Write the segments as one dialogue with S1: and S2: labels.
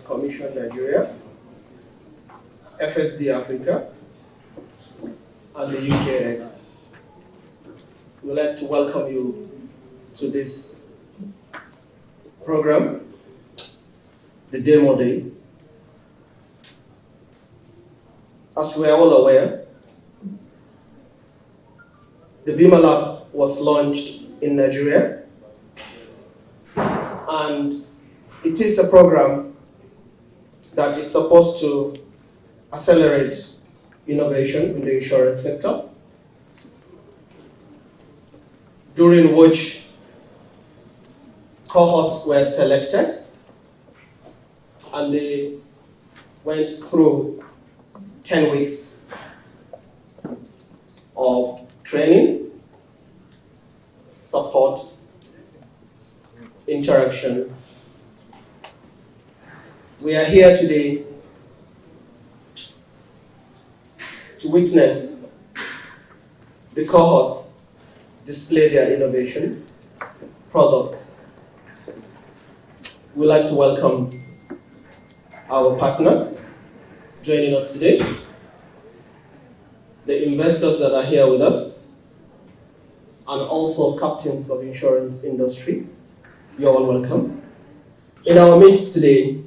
S1: Commission Nigeria, FSD Africa, and the UK. We'd like to welcome you to this program, the Demo Day. As we are all aware, the BimaLab was launched in Nigeria, and it is a program that is supposed to accelerate innovation in the insurance sector, during which cohorts were selected and they went through 10 weeks of training, support, interaction. We are here today to witness the cohorts display their innovations, products. We'd like to welcome our partners joining us today, the investors that are here with us, and also captains of insurance industry. You're all welcome. In our midst today,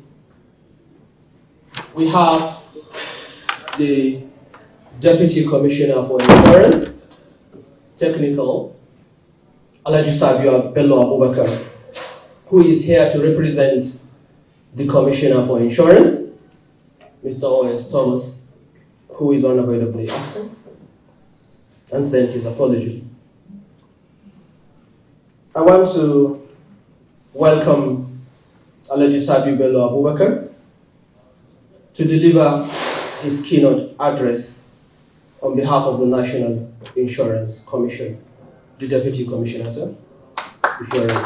S1: we have the Deputy Commissioner for Insurance, Technical, Alhaji Sabio Bello Abubakar, who is here to represent the Commissioner for Insurance, Mr. O.S. Thomas, who is unavoidably absent and sent his apologies. I want to welcome Alhaji Sabio Bello Abubakar to deliver his keynote address on behalf of the National Insurance Commission. The Deputy Commissioner, sir, if you're ready.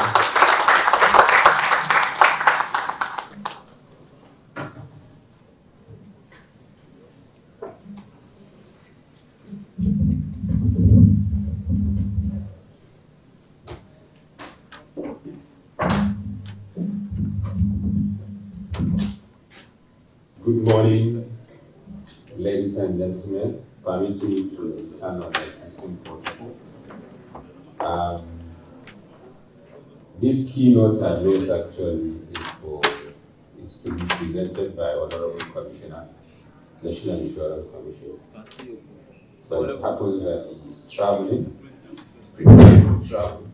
S2: Good morning, ladies and gentlemen. Permit me to turn on the existing protocol. This keynote address actually is to be presented by Honorable Commissioner, National Insurance Commission. But it happens that he is traveling, preparing to travel,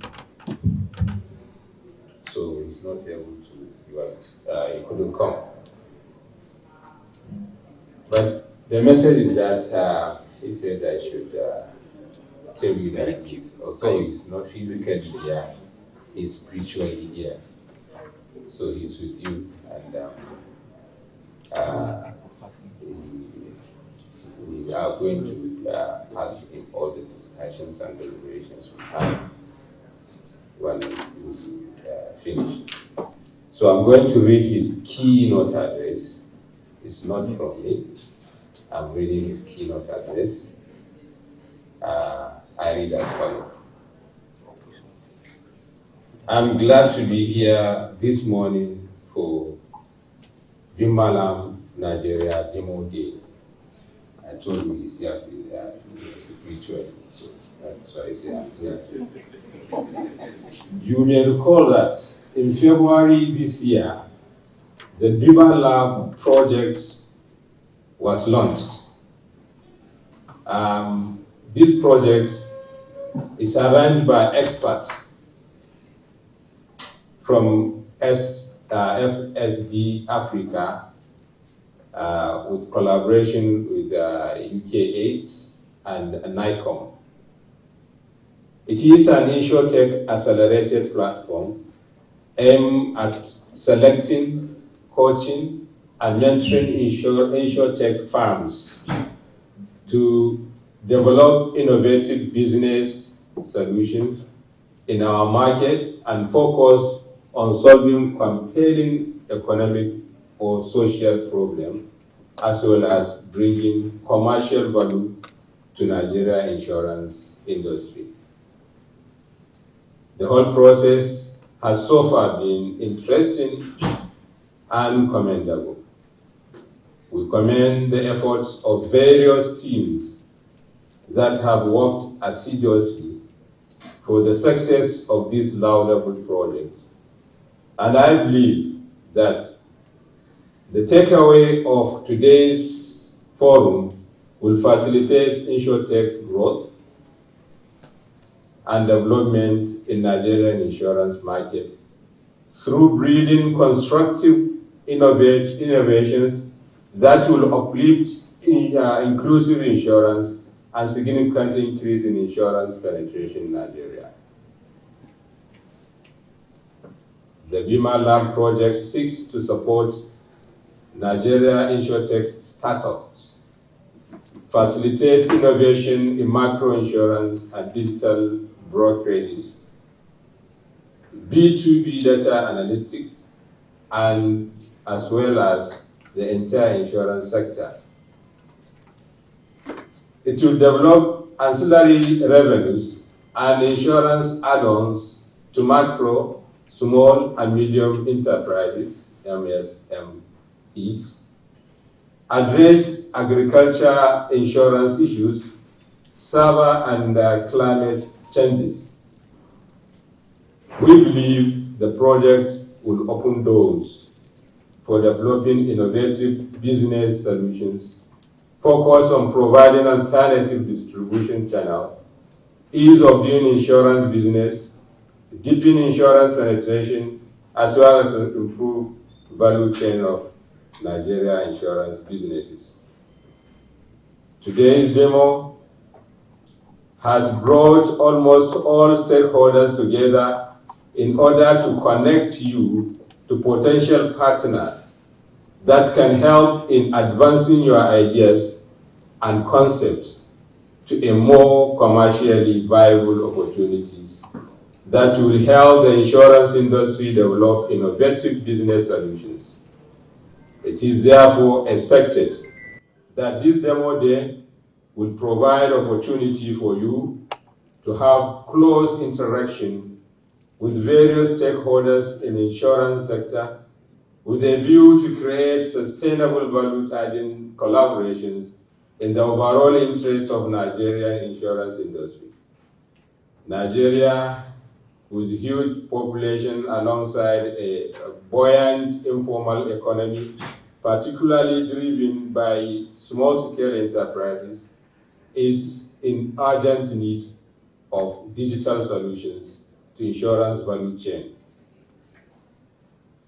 S2: so he's not able to. He couldn't come. But the message is that he said I should tell you that he's not physically here, he's spiritually here. So he's with you, and we are going to ask him all the discussions and deliberations we have when we finish. So I'm going to read his keynote address. It's not from me. I'm reading his keynote address. I read as follows. I'm glad to be here this morning for BimaLab Nigeria Demo Day. I told you he's here spiritually, so that's why I say I'm here. You may recall that in February this year, the BimaLab project was launched. This project is arranged by experts from FSD Africa with collaboration with UK AIDS and NICOM. It is an Insurtech accelerated platform aimed at selecting, coaching, and mentoring Insurtech firms to develop innovative business solutions in our market and focus on solving compelling economic or social problems, as well as bringing commercial value to Nigeria insurance industry. The whole process has so far been interesting and commendable. We commend the efforts of various teams that have worked assiduously for the success of this laudable project. And I believe that the takeaway of today's forum will facilitate Insurtech's growth and development in Nigerian insurance market through breeding constructive innovations that will uplift inclusive insurance and significantly increase in insurance penetration in Nigeria. The BimaLab project seeks to support Nigeria Insurtech startups, facilitate innovation in macro insurance and digital brokerages, B2B data analytics, and as well as the entire insurance sector. It will develop ancillary revenues and insurance add-ons to macro, small and medium enterprises, MSMEs, address agriculture insurance issues, server and climate changes. We believe the project will open doors for developing innovative business solutions, focus on providing alternative distribution channel, ease of doing insurance business, deepen insurance penetration, as well as improve value chain of Nigeria insurance businesses. Today's demo has brought almost all stakeholders together in order to connect you to potential partners that can help in advancing your ideas and concepts to a more commercially viable opportunities that will help the insurance industry develop innovative business solutions. It is therefore expected that this demo day will provide opportunity for you to have close interaction with various stakeholders in the insurance sector with a view to create sustainable value-adding collaborations in the overall interest of Nigerian insurance industry. Nigeria, with a huge population alongside a buoyant informal economy, particularly driven by small-scale enterprises, is in urgent need of digital solutions to insurance value chain.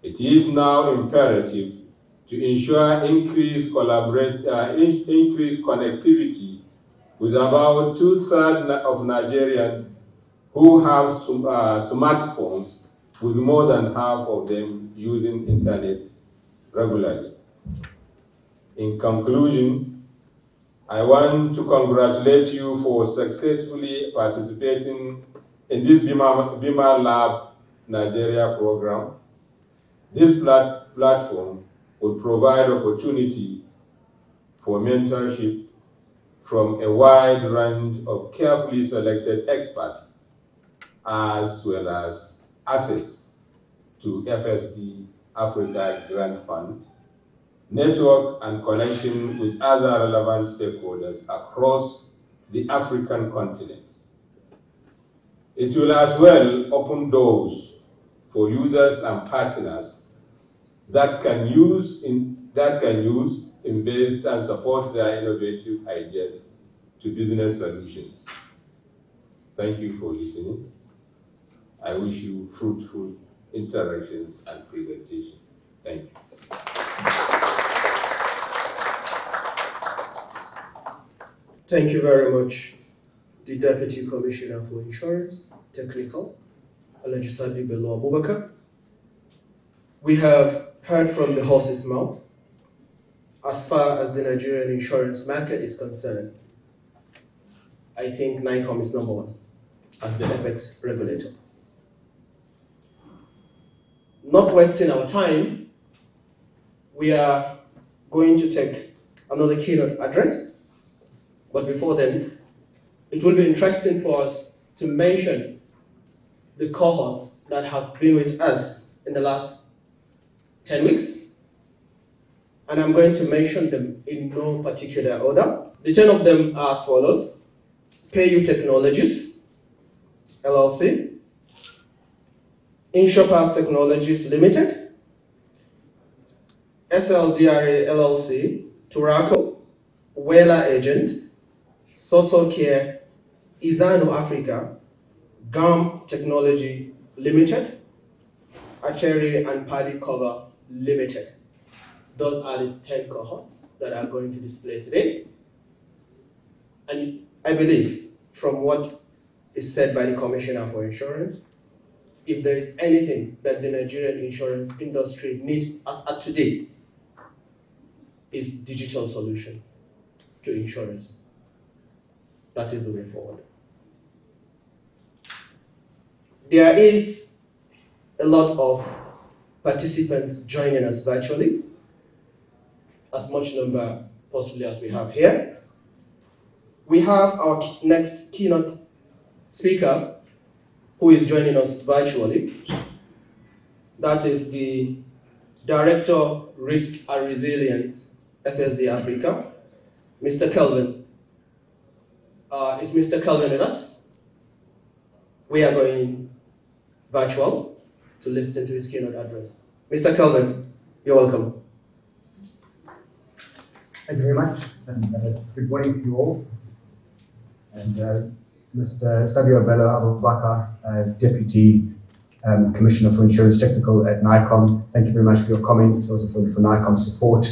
S2: It is now imperative to ensure increased connectivity with about 2/3 of Nigerians who have smartphones, with more than half of them using internet regularly. In conclusion, I want to congratulate you for successfully participating in this BimaLab Nigeria program. This platform will provide opportunity for mentorship from a wide range of carefully selected experts, as well as access to FSD Africa Grant Fund, network and connection with other relevant stakeholders across the African continent. It will as well open doors for users and partners that can use, invest, and support their innovative ideas to business solutions. Thank you for listening. I wish you fruitful interactions and presentation. Thank you.
S1: Thank you very much, the Deputy Commissioner for Insurance, Technical, Alhaji Sadi Bello Abubakar. We have heard from the horse's mouth. As far as the Nigerian insurance market is concerned, I think NICOM is number one as the apex regulator. Not wasting our time, we are going to take another keynote address. But before then, it will be interesting for us to mention the cohorts that have been with us in the last 10 weeks. and I'm going to mention them in no particular order. The 10 of them are as follows: PayU Technologies, LLC, Insurtech Technologies Limited, SLDRA LLC, Turaco, Wela Agent, Social Care, Izano Africa, GAM Technology Limited, Ateri and Paddy Cover Limited. Those are the 10 cohorts that are going to display today. And I believe from what is said by the Commissioner for Insurance, if there is anything that the Nigerian insurance industry needs as of today, is digital solution to insurance. That is the way forward. There is a lot of participants joining us virtually, as much number possibly as we have here. We have our next keynote speaker who is joining us virtually. That is the Director, Risk and Resilience, FSD Africa, Mr. Kelvin. Is Mr. Kelvin with us? We are going virtual to listen to his keynote address. Mr. Kelvin, you're welcome.
S3: Thank you very much, and good morning to you all. And Mr. Sabio Bello Abubakar, Deputy Commissioner for Insurance Technical at NICOM, thank you very much for your comments, also for NICOM's support.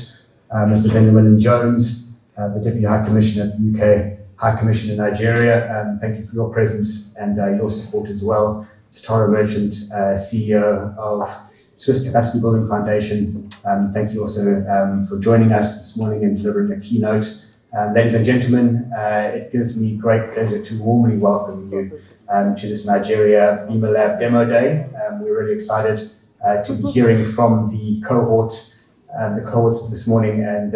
S3: Mr. Benjamin Jones, the Deputy High Commissioner at the UK High Commission in Nigeria, thank you for your presence and your support as well. Tara Merchant, CEO of Swiss Capacity Building Foundation, thank you also for joining us this morning and delivering a keynote. Ladies and gentlemen, it gives me great pleasure to warmly welcome you to this Nigeria BimaLab Demo Day. We're really excited to be hearing from the cohorts this morning and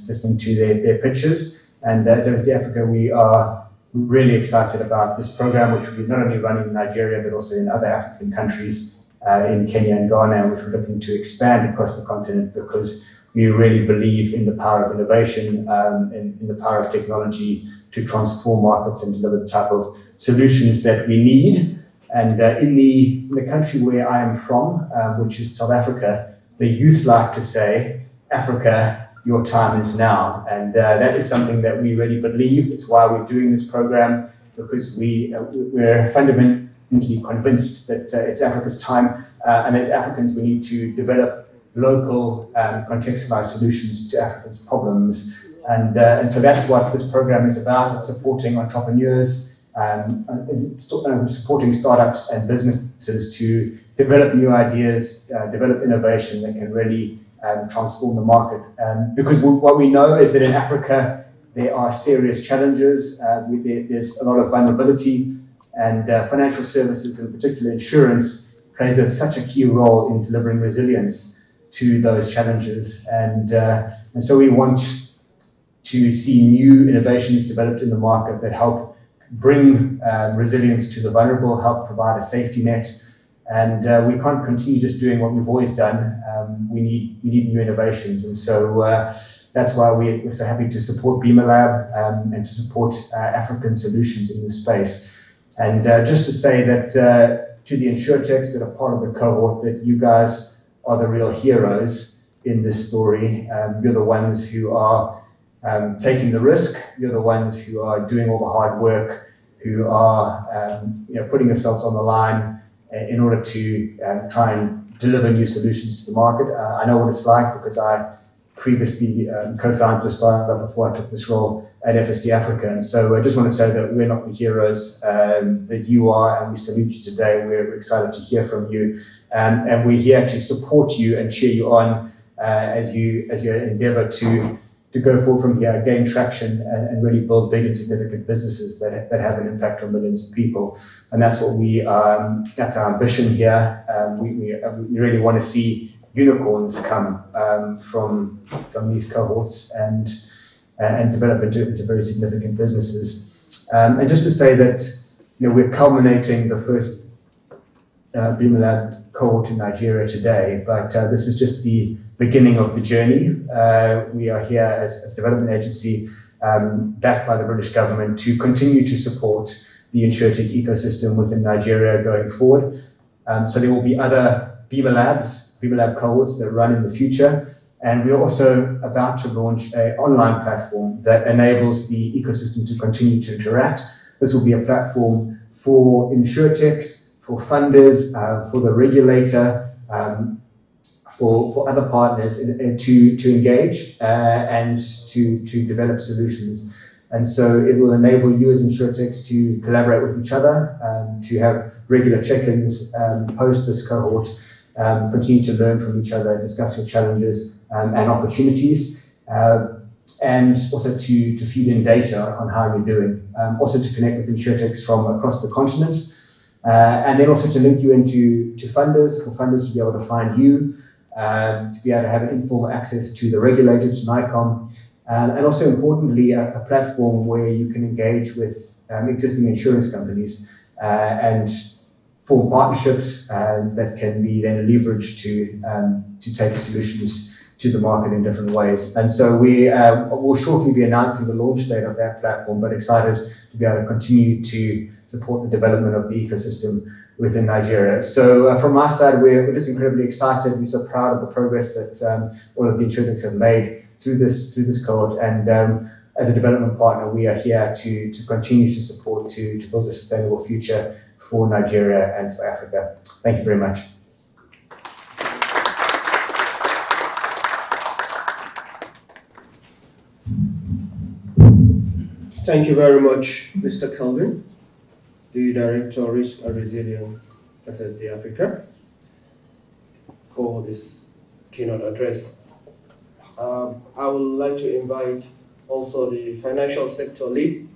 S3: listening to their pitches. And as FSD Africa, we are really excited about this program, which we're not only running in Nigeria, but also in other African countries, in Kenya and Ghana, which we're looking to expand across the continent because we really believe in the power of innovation, in the power of technology to transform markets and deliver the type of solutions that we need. And in the country where I am from, which is South Africa, the youth like to say, Africa, your time is now. And that is something that we really believe. It's why we're doing this program, because we're fundamentally convinced that it's Africa's time. And as Africans, we need to develop local contextualized solutions to Africa's problems. And so that's what this program is about. It's supporting entrepreneurs, supporting startups and businesses to develop new ideas, develop innovation that can really transform the market. Because what we know is that in Africa, there are serious challenges. There's a lot of vulnerability, and financial services, in particular insurance, plays such a key role in delivering resilience to those challenges. And so we want to see new innovations developed in the market that help bring resilience to the vulnerable, help provide a safety net. And we can't continue just doing what we've always done. We need new innovations. And so that's why we're so happy to support BimaLab and to support African solutions in this space. And just to say that to the Insurtechs that are part of the cohort, that you guys are the real heroes in this story. You're the ones who are taking the risk. You're the ones who are doing all the hard work, who are putting yourselves on the line in order to try and deliver new solutions to the market. I know what it's like because I previously co-founded a startup before I took this role at FSD Africa. And so I just want to say that we're not the heroes that you are, and we salute you today. We're excited to hear from you. And we're here to support you and cheer you on as you endeavor to go forward from here, gain traction, and really build big and significant businesses that have an impact on millions of people. And that's what that's our ambition here. We really want to see unicorns come from these cohorts and develop into very significant businesses. And just to say that we're culminating the first BimaLab cohort in Nigeria today, but this is just the beginning of the journey. We are here as a development agency backed by the British government to continue to support the Insurtech ecosystem within Nigeria going forward. So there will be other BimaLab cohorts that run in the future. And we are also about to launch an online platform that enables the ecosystem to continue to interact. This will be a platform for Insurtechs, for funders, for the regulator, for other partners to engage and to develop solutions. And so it will enable you as Insurtechs to collaborate with each other, to have regular check-ins post this cohort, continue to learn from each other, discuss your challenges and opportunities, and also to feed in data on how you're doing. Also to connect with Insurtechs from across the continent, and then also to link you into funders, for funders to be able to find you, to be able to have an informal access to the regulators, NICOM, and also importantly, a platform where you can engage with existing insurance companies and form partnerships that can be then leveraged to take solutions to the market in different ways. And so we will shortly be announcing the launch date of that platform, but excited to be able to continue to support the development of the ecosystem within Nigeria. So from my side, we're just incredibly excited. We're so proud of the progress that all of the Insurtechs have made through this cohort. And as a development partner, we are here to continue to support to build a sustainable future for Nigeria and for Africa. Thank you very much.
S1: Thank you very much, Mr. Kelvin, the Director of Risk and Resilience, FSD Africa, for this keynote address. I would like to invite also the Financial Sector Lead,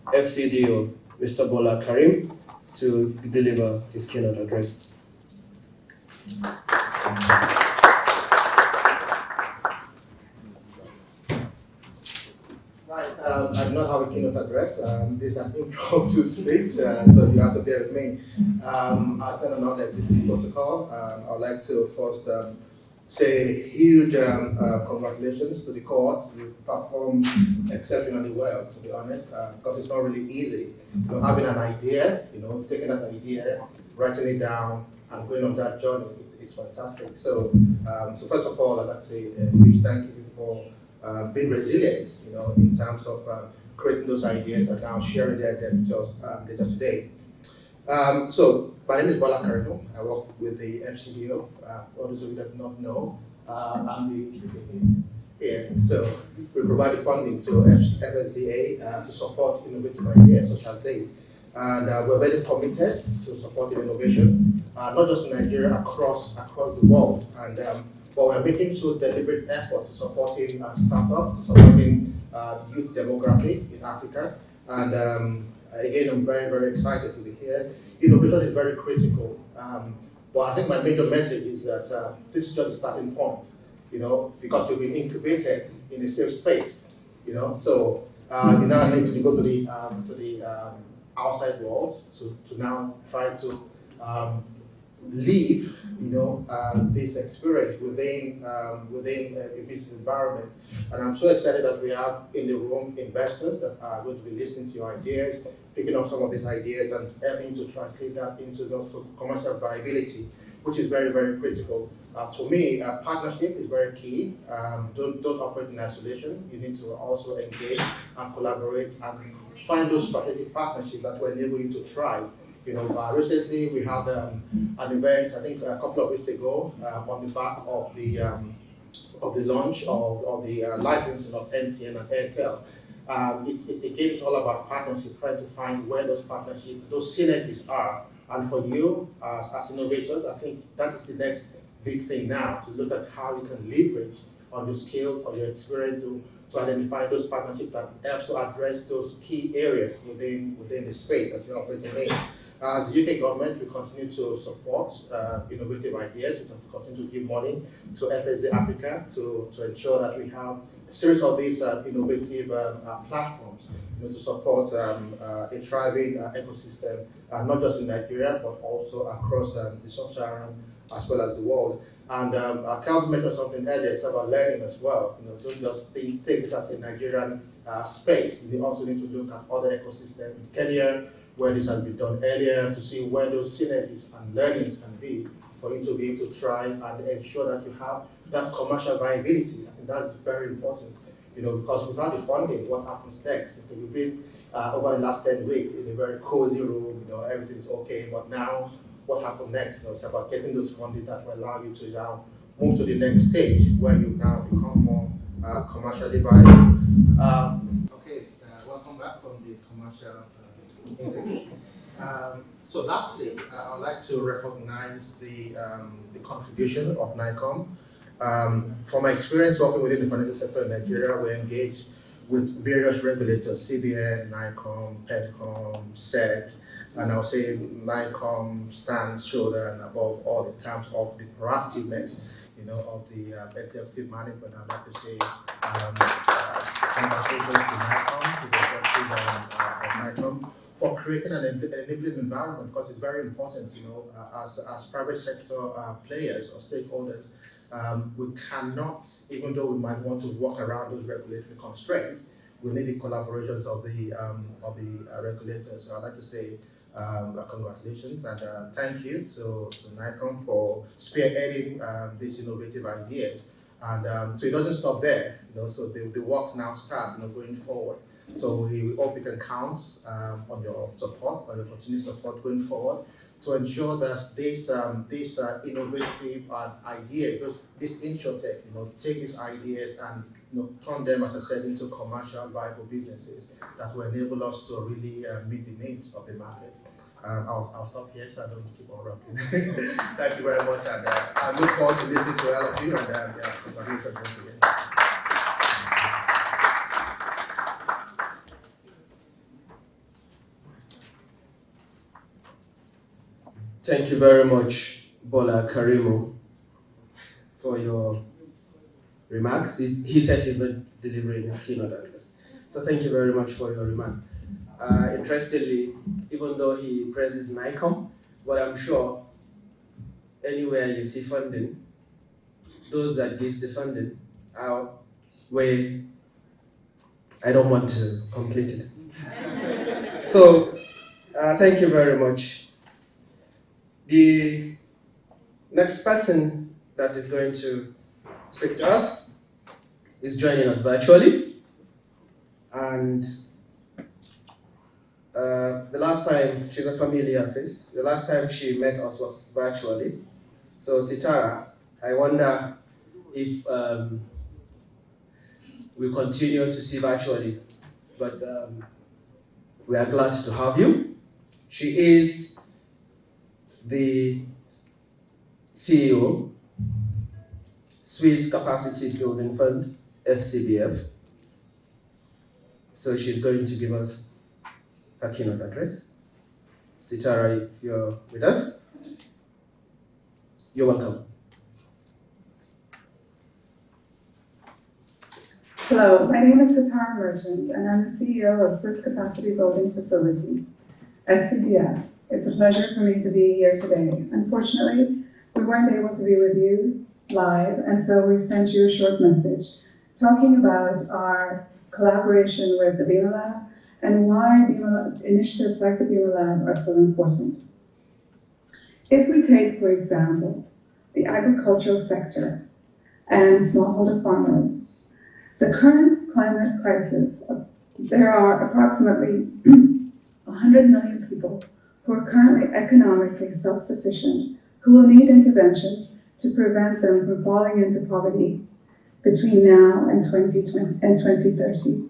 S1: FCDO, Mr. Bola Karim, to deliver his keynote address.
S4: I do not have a keynote address. This is an impromptu speech, so you have to bear with me. I stand on all the existing protocol. I would like to first say huge congratulations to the court. You performed exceptionally well, to be honest, because it's not really easy. Having an idea, taking that idea, writing it down, and going on that journey, it's fantastic. So, so first of all, I'd like to say a huge thank you for being resilient, in terms of creating those ideas and now sharing their data today. So my name is Bola Karim. I work with the FCDO. For those of you that do not know, I'm the here. So we provide the funding to FSDA to support innovative ideas such as this. And we're very committed to supporting innovation, not just in Nigeria, across the world. And but we're making so deliberate effort to supporting startups, to supporting youth demographic in Africa. And again, I'm very, very excited to be here. Innovation is very critical. But I think my major message is that this is just a starting point, because we've been incubated in a safe space, So you now need to go to the outside world to now try to live, this experience within a business environment. And I'm so excited that we have in the room investors that are going to be listening to your ideas, picking up some of these ideas and helping to translate that into commercial viability, which is very, very critical. To me, partnership is very key. Don't operate in isolation. You need to also engage and collaborate and find those strategic partnerships that will enable you to thrive. Recently we had an event, I think a couple of weeks ago, on the back of the launch of the licensing of MTN and Airtel. It's all about partnership, trying to find where those partnerships, those synergies are. And for you as innovators, I think that is the next big thing now, to look at how you can leverage on your skill or your experience to identify those partnerships that help to address those key areas within the space that you're operating in. As the UK government, we continue to support innovative ideas. We continue to give money to FSD Africa to ensure that we have a series of these innovative platforms to support a thriving ecosystem, not just in Nigeria, but also across the sub-Saharan as well as the world. And Calvin mentioned something earlier, it's about learning as well. Don't just take this as a Nigerian space. We also need to look at other ecosystems in Kenya, where this has been done earlier, to see where those synergies and learnings can be for you to be able to try and ensure that you have that commercial viability. I think that's very important. Because without the funding, what happens next? You've been over the last 10 weeks in a very cozy room, everything's okay, but now what happens next? It's about getting those funding that will allow you to now move to the next stage where you now become more commercially viable. Welcome back from the commercial interview. So lastly, I'd like to recognize the contribution of NICOM. From my experience working within the financial sector in Nigeria, we're engaged with various regulators, CBN, NICOM, PEDCOM, SEC, and I'll say NICOM stands shoulder and above all in terms of the proactiveness, of the executive management. I'd like to say congratulations to NICOM, to the executive of NICOM, for creating an enabling environment, because it's very important, as private sector players or stakeholders. We cannot, even though we might want to work around those regulatory constraints, we need the collaborations of the regulators. So I'd like to say congratulations and thank you to NICOM for spearheading these innovative ideas. And so it doesn't stop there, so the work now starts, going forward. So we hope we can count on your support, on your continued support going forward, to ensure that this innovative ideas, this Insurtech, take these ideas and turn them, as I said, into commercial viable businesses that will enable us to really meet the needs of the market. I'll stop here so I don't keep on rambling. Thank you very much, and I look forward to listening to all of you, and congratulations once again.
S1: Thank you very much, Bola Karimo, for your remarks. He said he's not delivering a keynote address. So thank you very much for your remark. Interestingly, even though he praises NICOM, but I'm sure anywhere you see funding, those that give the funding are where I don't want to complete it. So thank you very much. The next person that is going to speak to us is joining us virtually. And the last time, she's a familiar face, the last time she met us was virtually. So Sitara, I wonder if we continue to see virtually, but we are glad to have you. She is the CEO, Swiss Capacity Building Fund, SCBF. So she's going to give us her keynote address. Sitara, if you're with us, you're welcome.
S5: Hello, my name is Sitara Merchant, and I'm the CEO of Swiss Capacity Building Facility, SCBF. It's a pleasure for me to be here today. Unfortunately, we weren't able to be with you live, and so we sent you a short message talking about our collaboration with the BimaLab and why initiatives like the BimaLab are so important. If we take, for example, the agricultural sector and smallholder farmers, the current climate crisis, there are approximately 100 million people who are currently economically self-sufficient, who will need interventions to prevent them from falling into poverty between now and 2030.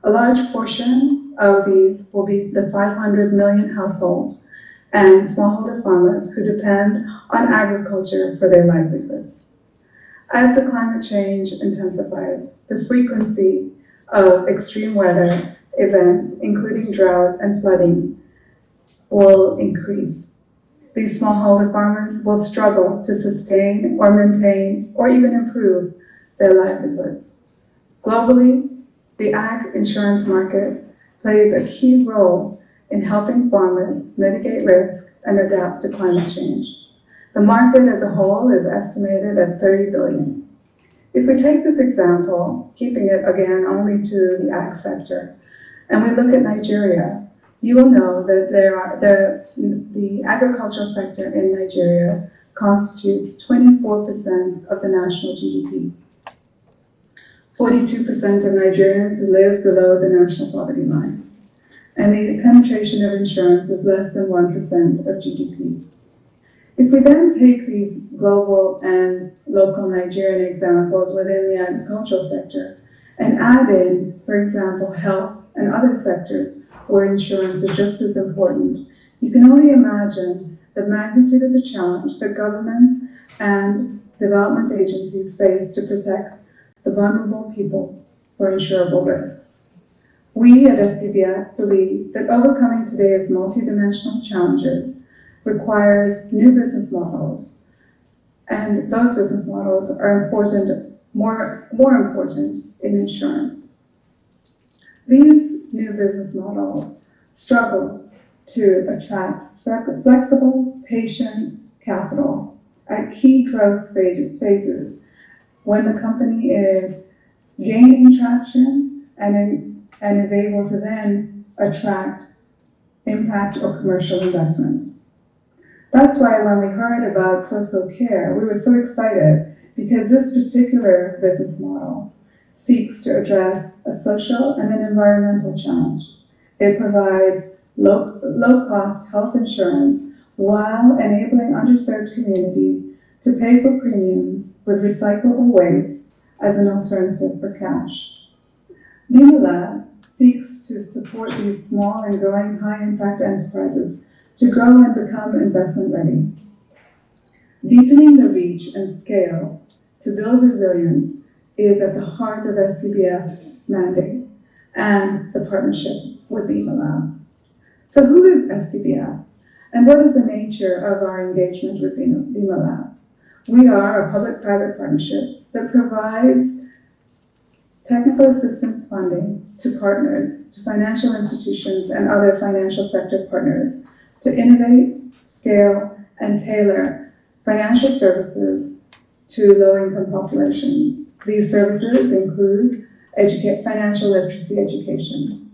S5: A large portion of these will be the 500 million households and smallholder farmers who depend on agriculture for their livelihoods. As the climate change intensifies, the frequency of extreme weather events, including drought and flooding, will increase. These smallholder farmers will struggle to sustain or maintain or even improve their livelihoods. Globally, the ag insurance market plays a key role in helping farmers mitigate risk and adapt to climate change. The market as a whole is estimated at 30 billion. If we take this example, keeping it again only to the ag sector, and we look at Nigeria, you will know that the agricultural sector in Nigeria constitutes 24% of the national GDP. 42% of Nigerians live below the national poverty line, and the penetration of insurance is less than 1% of GDP. If we then take these global and local Nigerian examples within the agricultural sector and add in, for example, health and other sectors where insurance is just as important, you can only imagine the magnitude of the challenge that governments and development agencies face to protect the vulnerable people for insurable risks. We at SCBF believe that overcoming today's multidimensional challenges requires new business models, and those business models are important, more important in insurance. These new business models struggle to attract flexible, patient capital at key growth phases when the company is gaining traction and is able to then attract impact or commercial investments. That's why when we heard about social care, we were so excited because this particular business model seeks to address a social and an environmental challenge. It provides low-cost health insurance while enabling underserved communities to pay for premiums with recyclable waste as an alternative for cash. BimaLab seeks to support these small and growing high-impact enterprises to grow and become investment ready. Deepening the reach and scale to build resilience is at the heart of SCBF's mandate and the partnership with BimaLab. So who is SCBF and what is the nature of our engagement with BimaLab? We are a public-private partnership that provides technical assistance funding to partners, to financial institutions and other financial sector partners to innovate, scale, and tailor financial services to low-income populations. These services include financial literacy education.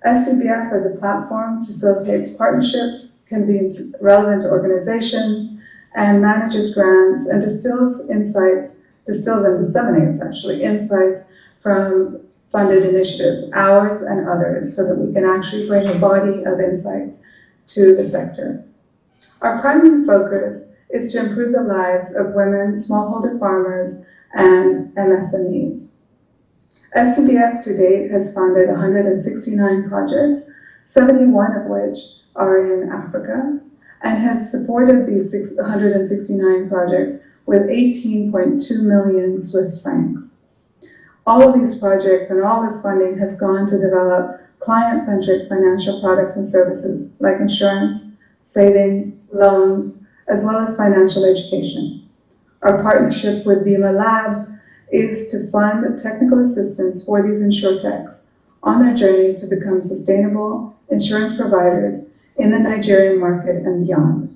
S5: SCBF as a platform facilitates partnerships, convenes relevant organizations, and manages grants and distills and disseminates actually insights from funded initiatives, ours and others, so that we can actually bring a body of insights to the sector. Our primary focus is to improve the lives of women, smallholder farmers, and MSMEs. SCBF to date has funded 169 projects, 71 of which are in Africa, and has supported these 169 projects with 18.2 million Swiss francs. All of these projects and all this funding has gone to develop client-centric financial products and services like insurance, savings, loans, as well as financial education. Our partnership with BimaLabs is to fund technical assistance for these Insurtechs on their journey to become sustainable insurance providers in the Nigerian market and beyond.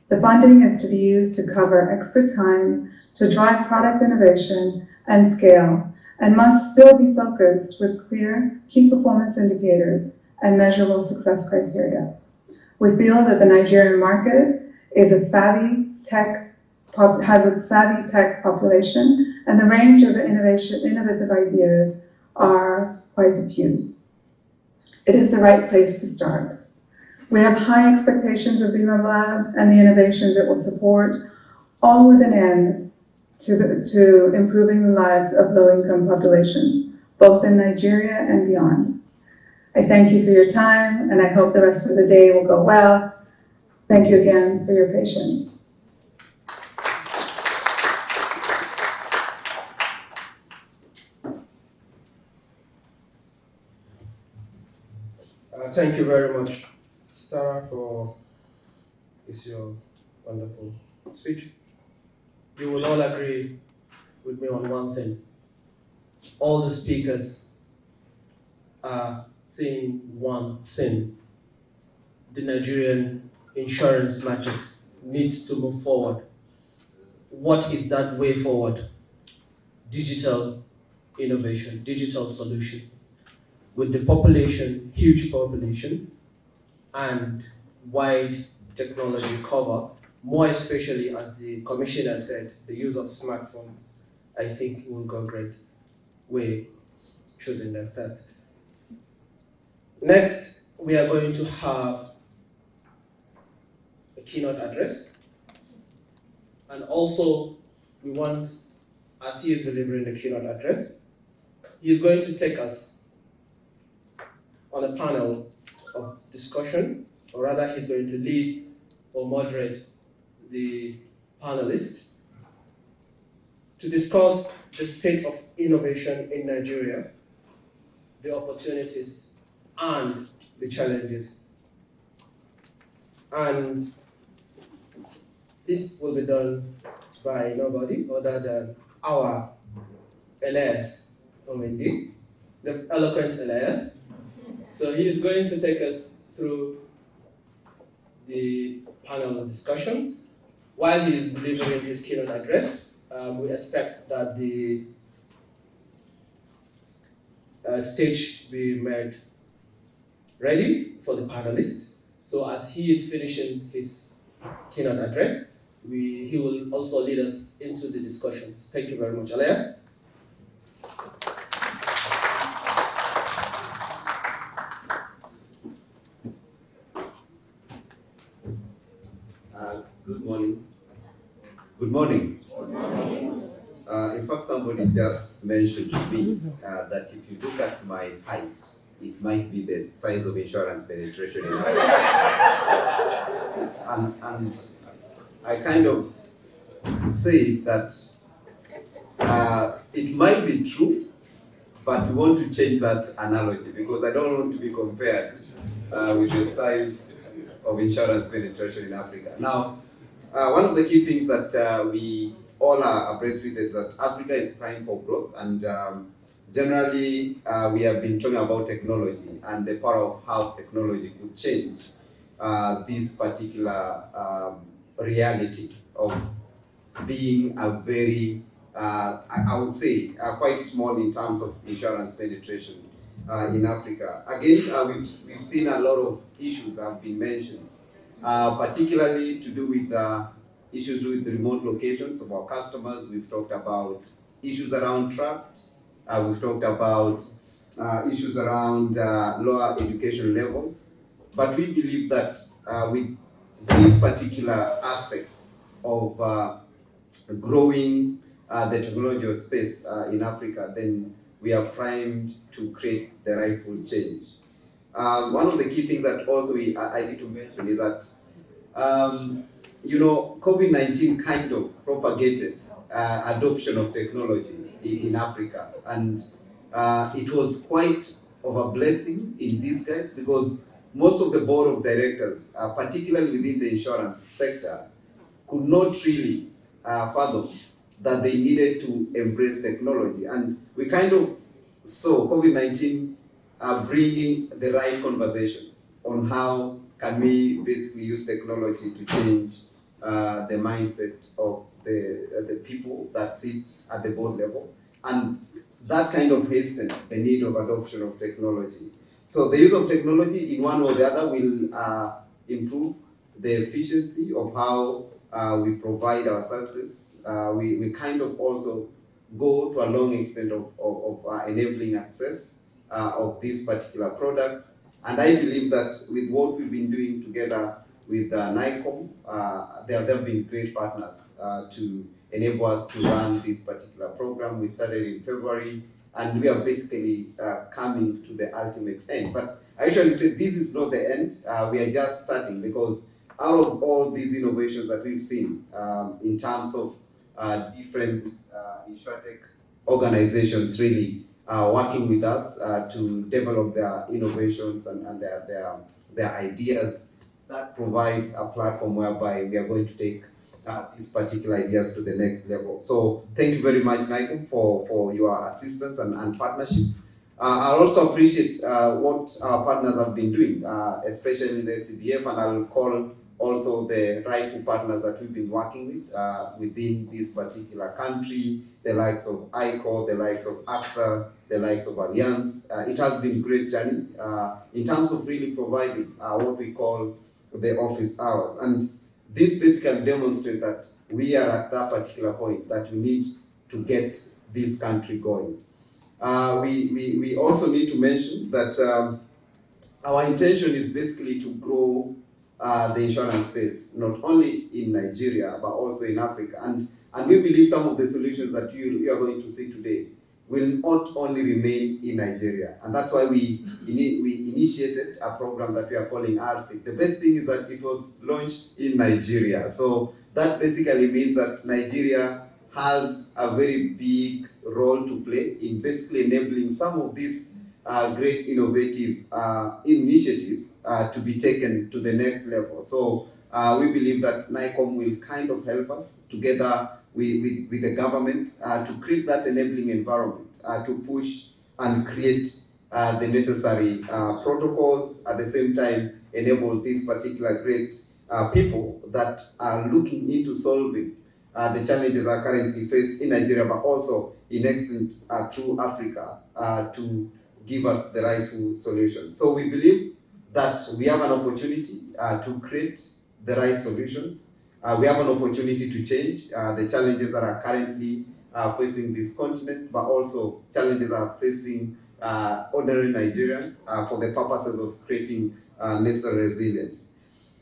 S5: The funding is to be used to cover expert time, to drive product innovation and scale, and must still be focused with clear key performance indicators and measurable success criteria. We feel that the Nigerian market is has a savvy tech population, and the range of innovative ideas are quite a few. It is the right place to start. We have high expectations of BimaLab and the innovations it will support, all with an end to improving the lives of low-income populations, both in Nigeria and beyond. I thank you for your time, and I hope the rest of the day will go well. Thank you again for your patience.
S1: Thank you very much, Sarah, for your wonderful speech. You will all agree with me on one thing. All the speakers are saying one thing. The Nigerian insurance market needs to move forward. What is that way forward? Digital innovation, digital solutions. With the population, huge population, and wide technology cover, more especially as the commissioner said, the use of smartphones, I think will go a great way choosing that path. Next, we are going to have a keynote address. And also, we want, as he is delivering the keynote address, he is going to take us on a panel of discussion, or rather he's going to lead or moderate the panelists to discuss the state of innovation in Nigeria, the opportunities and the challenges. And this will be done by nobody other than our Elias Omendi, the eloquent Elias. So he is going to take us through the panel of discussions. While he is delivering his keynote address, we expect that the stage be made ready for the panelists. So as he is finishing his keynote address, he will also lead us into the discussions. Thank you very much. Elias?
S6: Good morning. Good morning. Good morning. In fact, somebody just mentioned to me that if you look at my height, it might be the size of insurance penetration in Africa. and I kind of say that it might be true, but we want to change that analogy because I don't want to be compared with the size of insurance penetration in Africa. Now, one of the key things that we all are abreast with is that Africa is primed for growth, and generally we have been talking about technology and the power of how technology could change this particular reality of being a very, I would say, quite small in terms of insurance penetration in Africa. Again, we've seen a lot of issues have been mentioned, particularly to do with issues with the remote locations of our customers. We've talked about issues around trust. We've talked about issues around lower education levels. But we believe that with this particular aspect of growing the technology space in Africa, then we are primed to create the rightful change. One of the key things that also I need to mention is that COVID-19 kind of propagated adoption of technology in Africa, and it was quite of a blessing in disguise because most of the board of directors, particularly within the insurance sector, could not really fathom that they needed to embrace technology. And we kind of saw COVID-19 bringing the right conversations on how can we basically use technology to change the mindset of the people that sit at the board level. And that kind of hastened the need of adoption of technology. So the use of technology in one or the other will improve the efficiency of how we provide our services. We kind of also go to a long extent of enabling access of these particular products. And I believe that with what we've been doing together with NICOM, they have been great partners to enable us to run this particular program. We started in February, and we are basically coming to the ultimate end. But I actually say this is not the end. We are just starting, because out of all these innovations that we've seen in terms of different Insurtech organizations really working with us to develop their innovations and their ideas, that provides a platform whereby we are going to take these particular ideas to the next level. So thank you very much, NICOM, for your assistance and partnership. I also appreciate what our partners have been doing, especially the CDF, and I'll call also the rightful partners that we've been working with within this particular country, the likes of ICO, the likes of AXA, the likes of Allianz. It has been a great journey in terms of really providing what we call the office hours. And this basically demonstrates that we are at that particular point that we need to get this country going. We also need to mention that our intention is basically to grow the insurance space, not only in Nigeria, but also in Africa. And we believe some of the solutions that you are going to see today will not only remain in Nigeria. And that's why we initiated a program that we are calling ARTHIC. The best thing is that it was launched in Nigeria. So that basically means that Nigeria has a very big role to play in basically enabling some of these great innovative initiatives to be taken to the next level. So we believe that NICOM will kind of help us together with the government to create that enabling environment, to push and create the necessary protocols, at the same time enable these particular great people that are looking into solving the challenges that are currently faced in Nigeria, but also in extent through Africa to give us the rightful solution. So we believe that we have an opportunity to create the right solutions. We have an opportunity to change the challenges that are currently facing this continent, but also challenges that are facing ordinary Nigerians for the purposes of creating necessary resilience.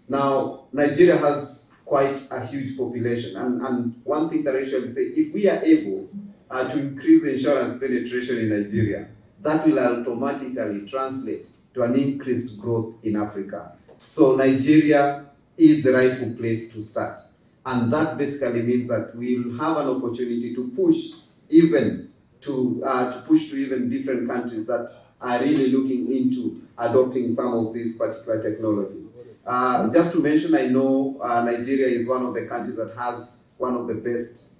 S6: Now, Nigeria has quite a huge population, and one thing that I usually say, if we are able to increase the insurance penetration in Nigeria, that will automatically translate to an increased growth in Africa. So Nigeria is the rightful place to start. And that basically means that we will have an opportunity to push even to even different countries that are really looking into adopting some of these particular technologies. Just to mention, I know Nigeria is one of the countries that has one of the best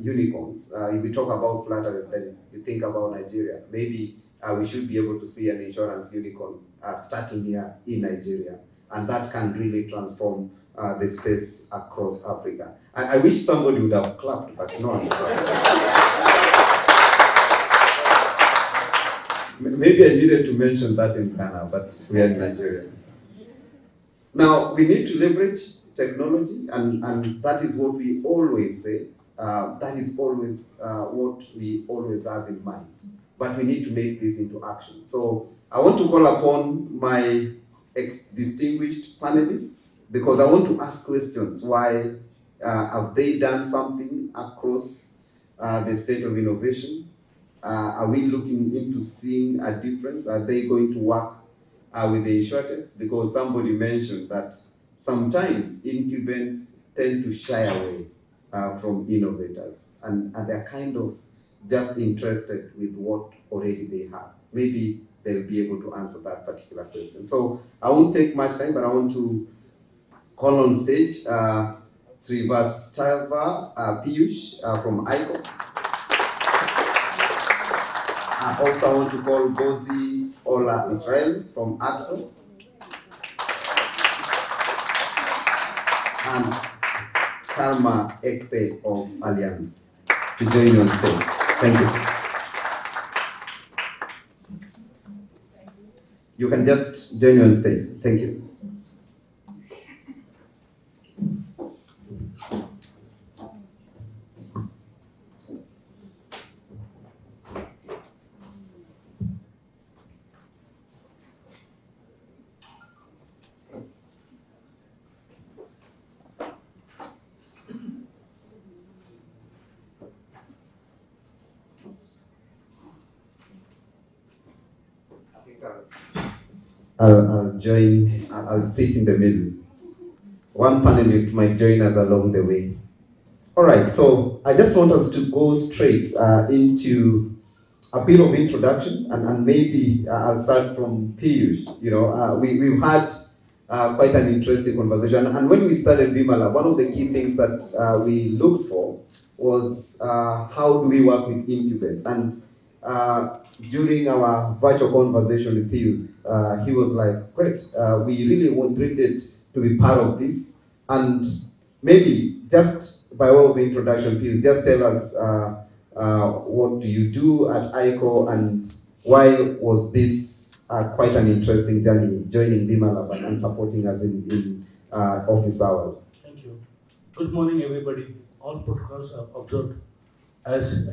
S6: unicorns. If we talk about Flutter, then you think about Nigeria. Maybe we should be able to see an insurance unicorn starting here in Nigeria, and that can really transform the space across Africa. I wish somebody would have clapped, but no one. Maybe I needed to mention that in Ghana, but we are in Nigeria. Now, we need to leverage technology, and that is what we always say. That is always what we always have in mind. But we need to make this into action. So I want to call upon my distinguished panelists, because I want to ask questions. Why have they done something across the state of innovation? Are we looking into seeing a difference? Are they going to work with the Insurtech? Because somebody mentioned that sometimes incumbents tend to shy away from innovators, and they're kind of just interested with what already they have. Maybe they'll be able to answer that particular question. So I won't take much time, but I want to call on stage Srivastava Piyush from ICO. Also, I want to call Gozi Ola Israel from AXA. And Karma Ekpe of Allianz to join you on stage. Thank you. You can just join you on stage. Thank you. I'll sit in the middle. One panelist might join us along the way. All right, so I just want us to go straight into a bit of introduction, and maybe I'll start from Piyush. You know, we've had quite an interesting conversation, and when we started BimaLab, one of the key things that we looked for was how do we work with incumbents. And during our virtual conversation with Piyush, he was like, great, we really wanted to to be part of this. And maybe just by way of introduction, please just tell us what do you do at ICO and why was this quite an interesting journey, joining BimaLab and supporting us in office hours.
S7: Thank you. Good morning, everybody. All protocols are observed. As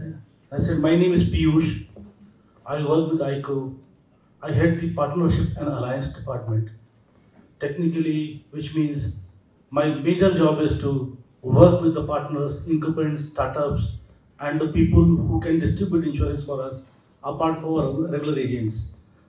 S7: I said, my name is Piyush. I work with ICO. I head the Partnership and Alliance Department. Technically, which means my major job is to work with the partners, incumbents, startups, and the people who can distribute insurance for us, apart from our regular agents.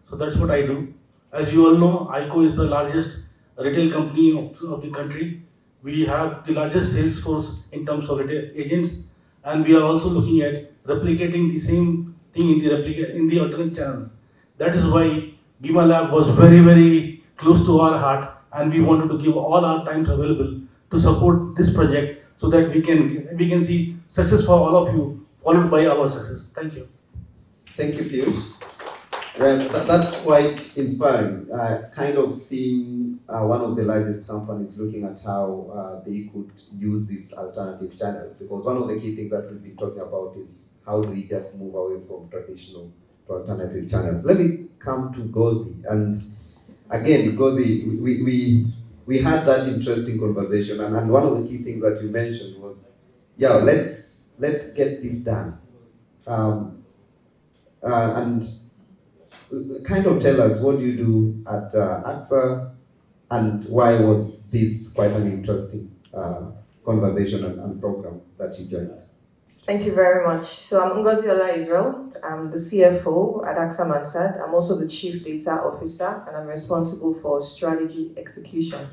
S7: So that's what I do. As you all know, ICO is the largest retail company of the country. We have the largest sales force in terms of retail agents, and we are also looking at replicating the same thing in the alternate channels. That is why BimaLab was very, very close to our heart, and we wanted to give all our times available to support this project so that we can see success for all of you, followed by our success. Thank you.
S6: Thank you, Piyush. Well, that's quite inspiring. Kind of seeing one of the largest companies looking at how they could use these alternative channels, because one of the key things that we've been talking about is how do we just move away from traditional to alternative channels. Let me come to Gozi, and again, Gozi, we had that interesting conversation, and one of the key things that you mentioned was, yeah, let's get this done, and kind of tell us what you do at AXA and why was this quite an interesting conversation and program that you joined.
S8: Thank you very much. So I'm Ngozi Ola Israel. I'm the CFO at AXA Mansard. I'm also the Chief Data Officer, and I'm responsible for strategy execution.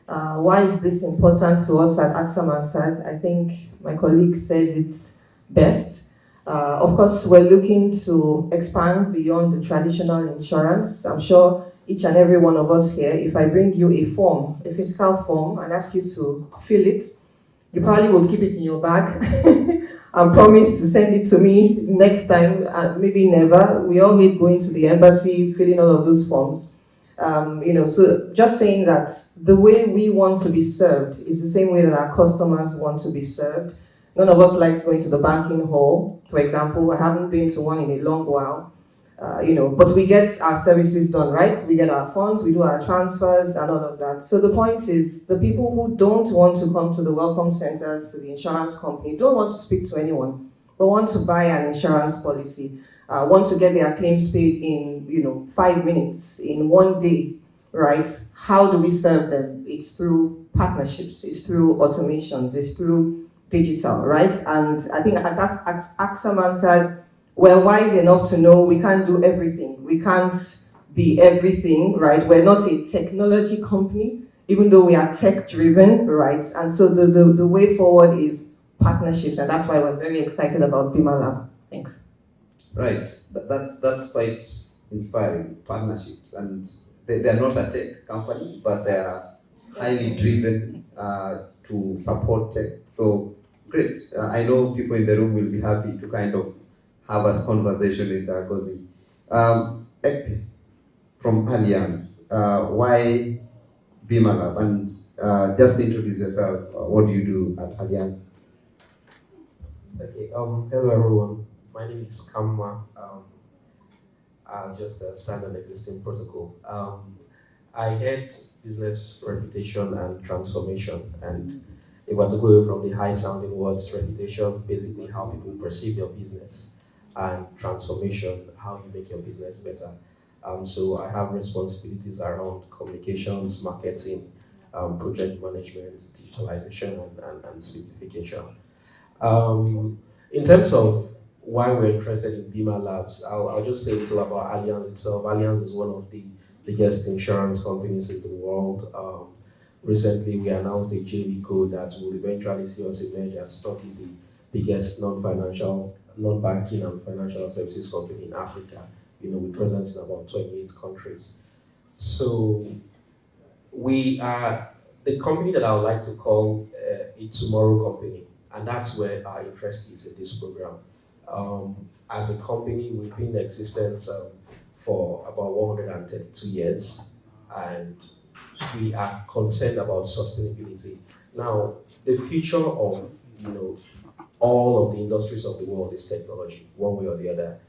S8: Why is this important to us at AXA Mansard? I think my colleague said it best. Of course, we're looking to expand beyond the traditional insurance. I'm sure each and every one of us here, if I bring you a form, a physical form, and ask you to fill it, you probably will keep it in your bag and promise to send it to me next time, maybe never. We all hate going to the embassy, filling all of those forms. So just saying that the way we want to be served is the same way that our customers want to be served. None of us likes going to the banking hall, for example. I haven't been to one in a long while, but we get our services done, right? We get our funds, we do our transfers and all of that. So the point is, the people who don't want to come to the welcome centers, to the insurance company, don't want to speak to anyone, but want to buy an insurance policy, want to get their claims paid in, 5 minutes, in 1 day, right? How do we serve them? It's through partnerships, it's through automations, it's through digital, right? And I think at AXA Mansard, we're wise enough to know we can't do everything. We can't be everything, right? We're not a technology company, even though we are tech-driven, right? And so the way forward is partnerships, and that's why we're very excited about BimaLab. Thanks.
S6: Right, that's quite inspiring, partnerships, and they're not a tech company, but they are highly driven to support tech. So great. I know people in the room will be happy to kind of have a conversation with Gozi. Ekpe, from Allianz, why BimaLab? And just introduce yourself. What do you do at Allianz?
S9: Okay. Hello everyone. My name is Kamwa. I'll just stand on existing protocol. I head business reputation and transformation, and if we're to go away from the high-sounding words, reputation, basically how people perceive your business, and transformation, how you make your business better. So I have responsibilities around communications, marketing, project management, digitalization, and simplification. In terms of why we're interested in BimaLabs, I'll just say a little about Allianz itself. Allianz is one of the biggest insurance companies in the world. Recently, we announced a JV code that will eventually see us emerge as probably the biggest non-banking and financial services company in Africa, with presence in about 28 countries. So we are the company that I would like to call a tomorrow company, and that's where our interest is in this program. As a company, we've been in existence for about 132 years, and we are concerned about sustainability. Now, the future of all of the industries of the world is technology, one way or the other.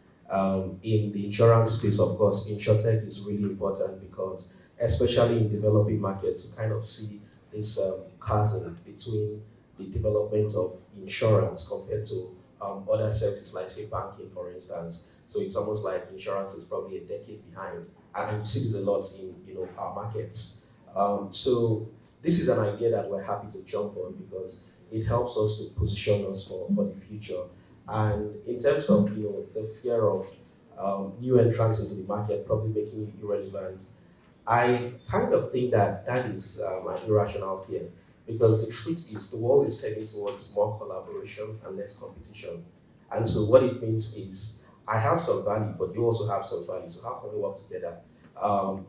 S9: In the insurance space, of course, Insurtech is really important because, especially in developing markets, you kind of see this chasm between the development of insurance compared to other sectors like, say, banking, for instance. So it's almost like insurance is probably a decade behind, and we see this a lot in our markets. So this is an idea that we're happy to jump on because it helps us to position us for the future. And in terms of the fear of new entrants into the market probably making it irrelevant, I kind of think that that is an irrational fear, because the truth is the world is heading towards more collaboration and less competition. And so what it means is I have some value, but you also have some value. So how can we work together?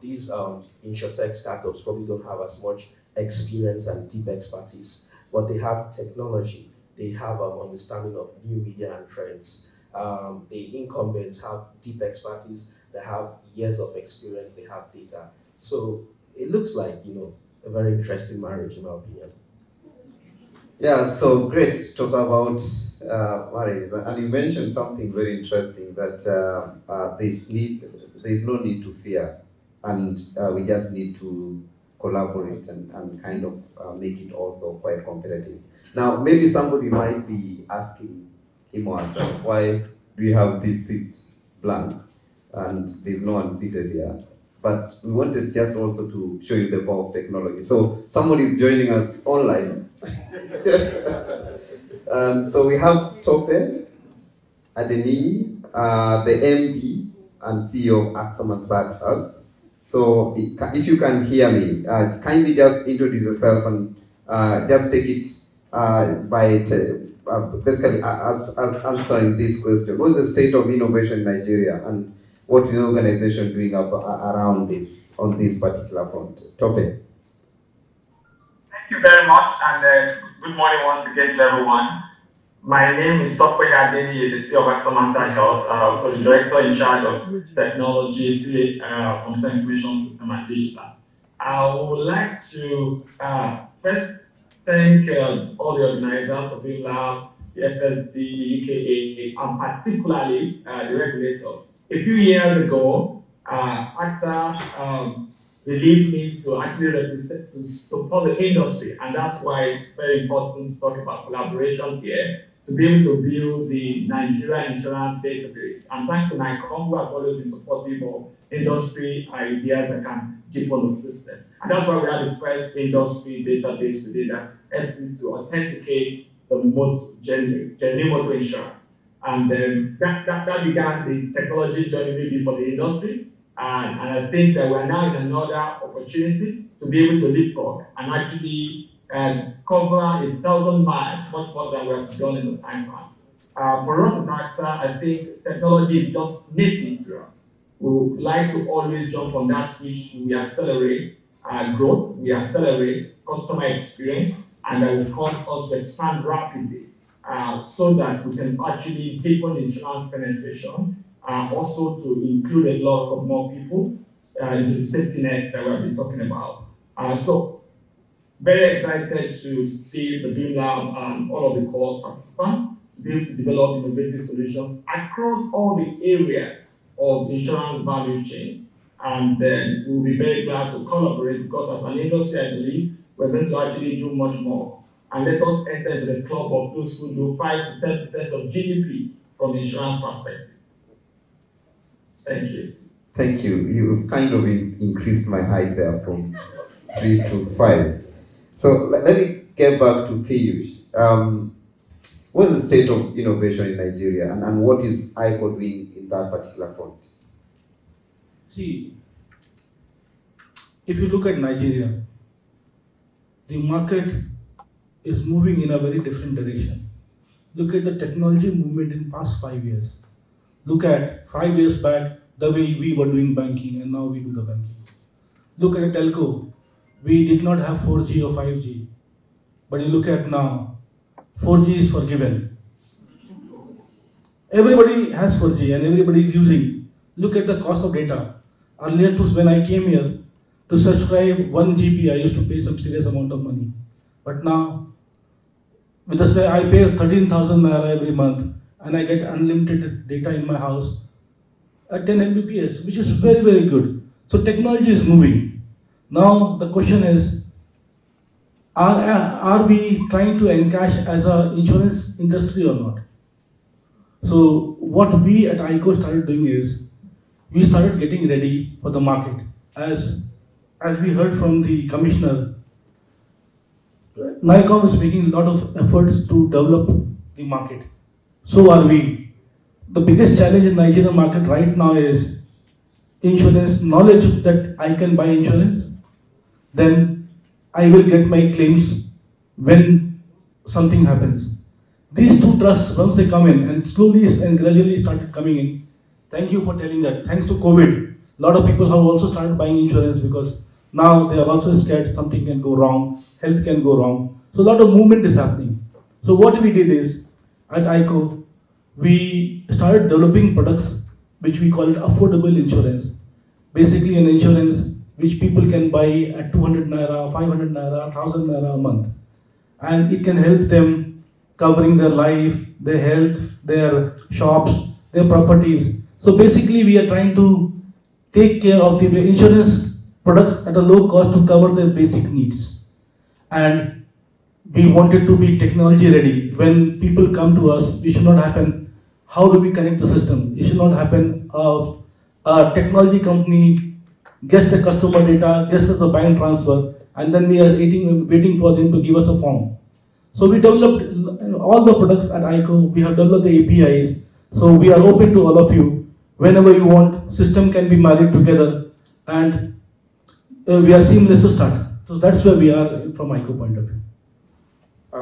S9: These insurtech startups probably don't have as much experience and deep expertise, but they have technology, they have understanding of new media and trends. The incumbents have deep expertise, they have years of experience, they have data. So it looks like, a very interesting marriage in my opinion.
S6: Yeah, so great to talk about marriage. And you mentioned something very interesting, that there's no need to fear, and we just need to collaborate and kind of make it also quite competitive. Now, maybe somebody might be asking him or herself, why do you have this seat blank and there's no one seated here? But we wanted just also to show you the power of technology. So somebody is joining us online. So we have Tope Adeni, the MD and CEO of AXA Mansard. So if you can hear me, kindly just introduce yourself and just take it basically as answering this question. What's the state of innovation in Nigeria, and what is the organization doing around this, on this particular front? Tope.
S10: Thank you very much, and good morning once again to everyone. My name is Tope Adeni, the CEO of AXA Mansard Health, so the Director in charge of Technology, Computer Information System and Digital. I would like to first thank all the organizers of BimaLab, the FSD, the UKA, and particularly the regulator. A few years ago, AXA released me to actually represent, to support the industry, and that's why it's very important to talk about collaboration here, to be able to build the Nigeria insurance database. And thanks to NICOM, who has always been supportive of industry ideas that can deepen the system. And that's why we have the first industry database today that helps you to authenticate the genuine motor insurance. And that began the technology journey maybe for the industry. And I think that we're now in another opportunity to be able to leapfrog and actually cover 1,000 miles, much more than we have done in the time past. For us at AXA, I think technology is just native to us. We would like to always jump on that which we accelerate growth, we accelerate customer experience, and that will cause us to expand rapidly so that we can actually deepen insurance penetration, also to include a lot of more people into the safety nets that we have been talking about. So very excited to see the BimaLab and all of the core participants to be able to develop innovative solutions across all the areas of insurance value chain. And then we'll be very glad to collaborate, because as an industry, I believe we're going to actually do much more. And let us enter into the club of those who do 5 to 10% of GDP from the insurance perspective. Thank you.
S6: Thank you. You've kind of increased my height there from 3 to 5. So let me get back to Piyush. What's the state of innovation in Nigeria, and what is ICO doing in that particular front?
S7: See, if you look at Nigeria, the market is moving in a very different direction. Look at the technology movement in past 5 years. Look at 5 years back, the way we were doing banking, and now we do the banking. Look at a telco. We did not have 4G or 5G. But you look at now, 4G is forgiven. Everybody has 4G and everybody is using. Look at the cost of data. Earlier, when I came here, To subscribe 1 GB, I used to pay some serious amount of money. But now, with the say I pay 13,000 naira every month, and I get unlimited data in my house at 10 Mbps, which is very, very good. So technology is moving. Now the question is, are we trying to encash as an insurance industry or not? So what we at ICO started doing is, we started getting ready for the market. As we heard from the commissioner, NICOM is making a lot of efforts to develop the market. So are we. The biggest challenge in Nigerian market right now is insurance knowledge, that I can buy insurance, then I will get my claims when something happens. These two trusts, once they come in, and slowly and gradually started coming in. Thank you for telling that. Thanks to COVID, a lot of people have also started buying insurance, because now they are also scared something can go wrong, health can go wrong. So a lot of movement is happening. So what we did is, at ICO, we started developing products which we call it affordable insurance. Basically an insurance which people can buy at 200 naira, 500 naira, 1000 naira a month. And it can help them covering their life, their health, their shops, their properties. So basically we are trying to take care of the insurance products at a low cost to cover their basic needs. And we wanted to be technology ready. When people come to us, it should not happen, how do we connect the system? It should not happen, a technology company gets the customer data, gets the bank transfer, and then we are waiting for them to give us a form. So we developed all the products at ICO, we have developed the APIs, so we are open to all of you. Whenever you want, system can be married together, and we are seamless to start. So that's where we are from ICO point of view.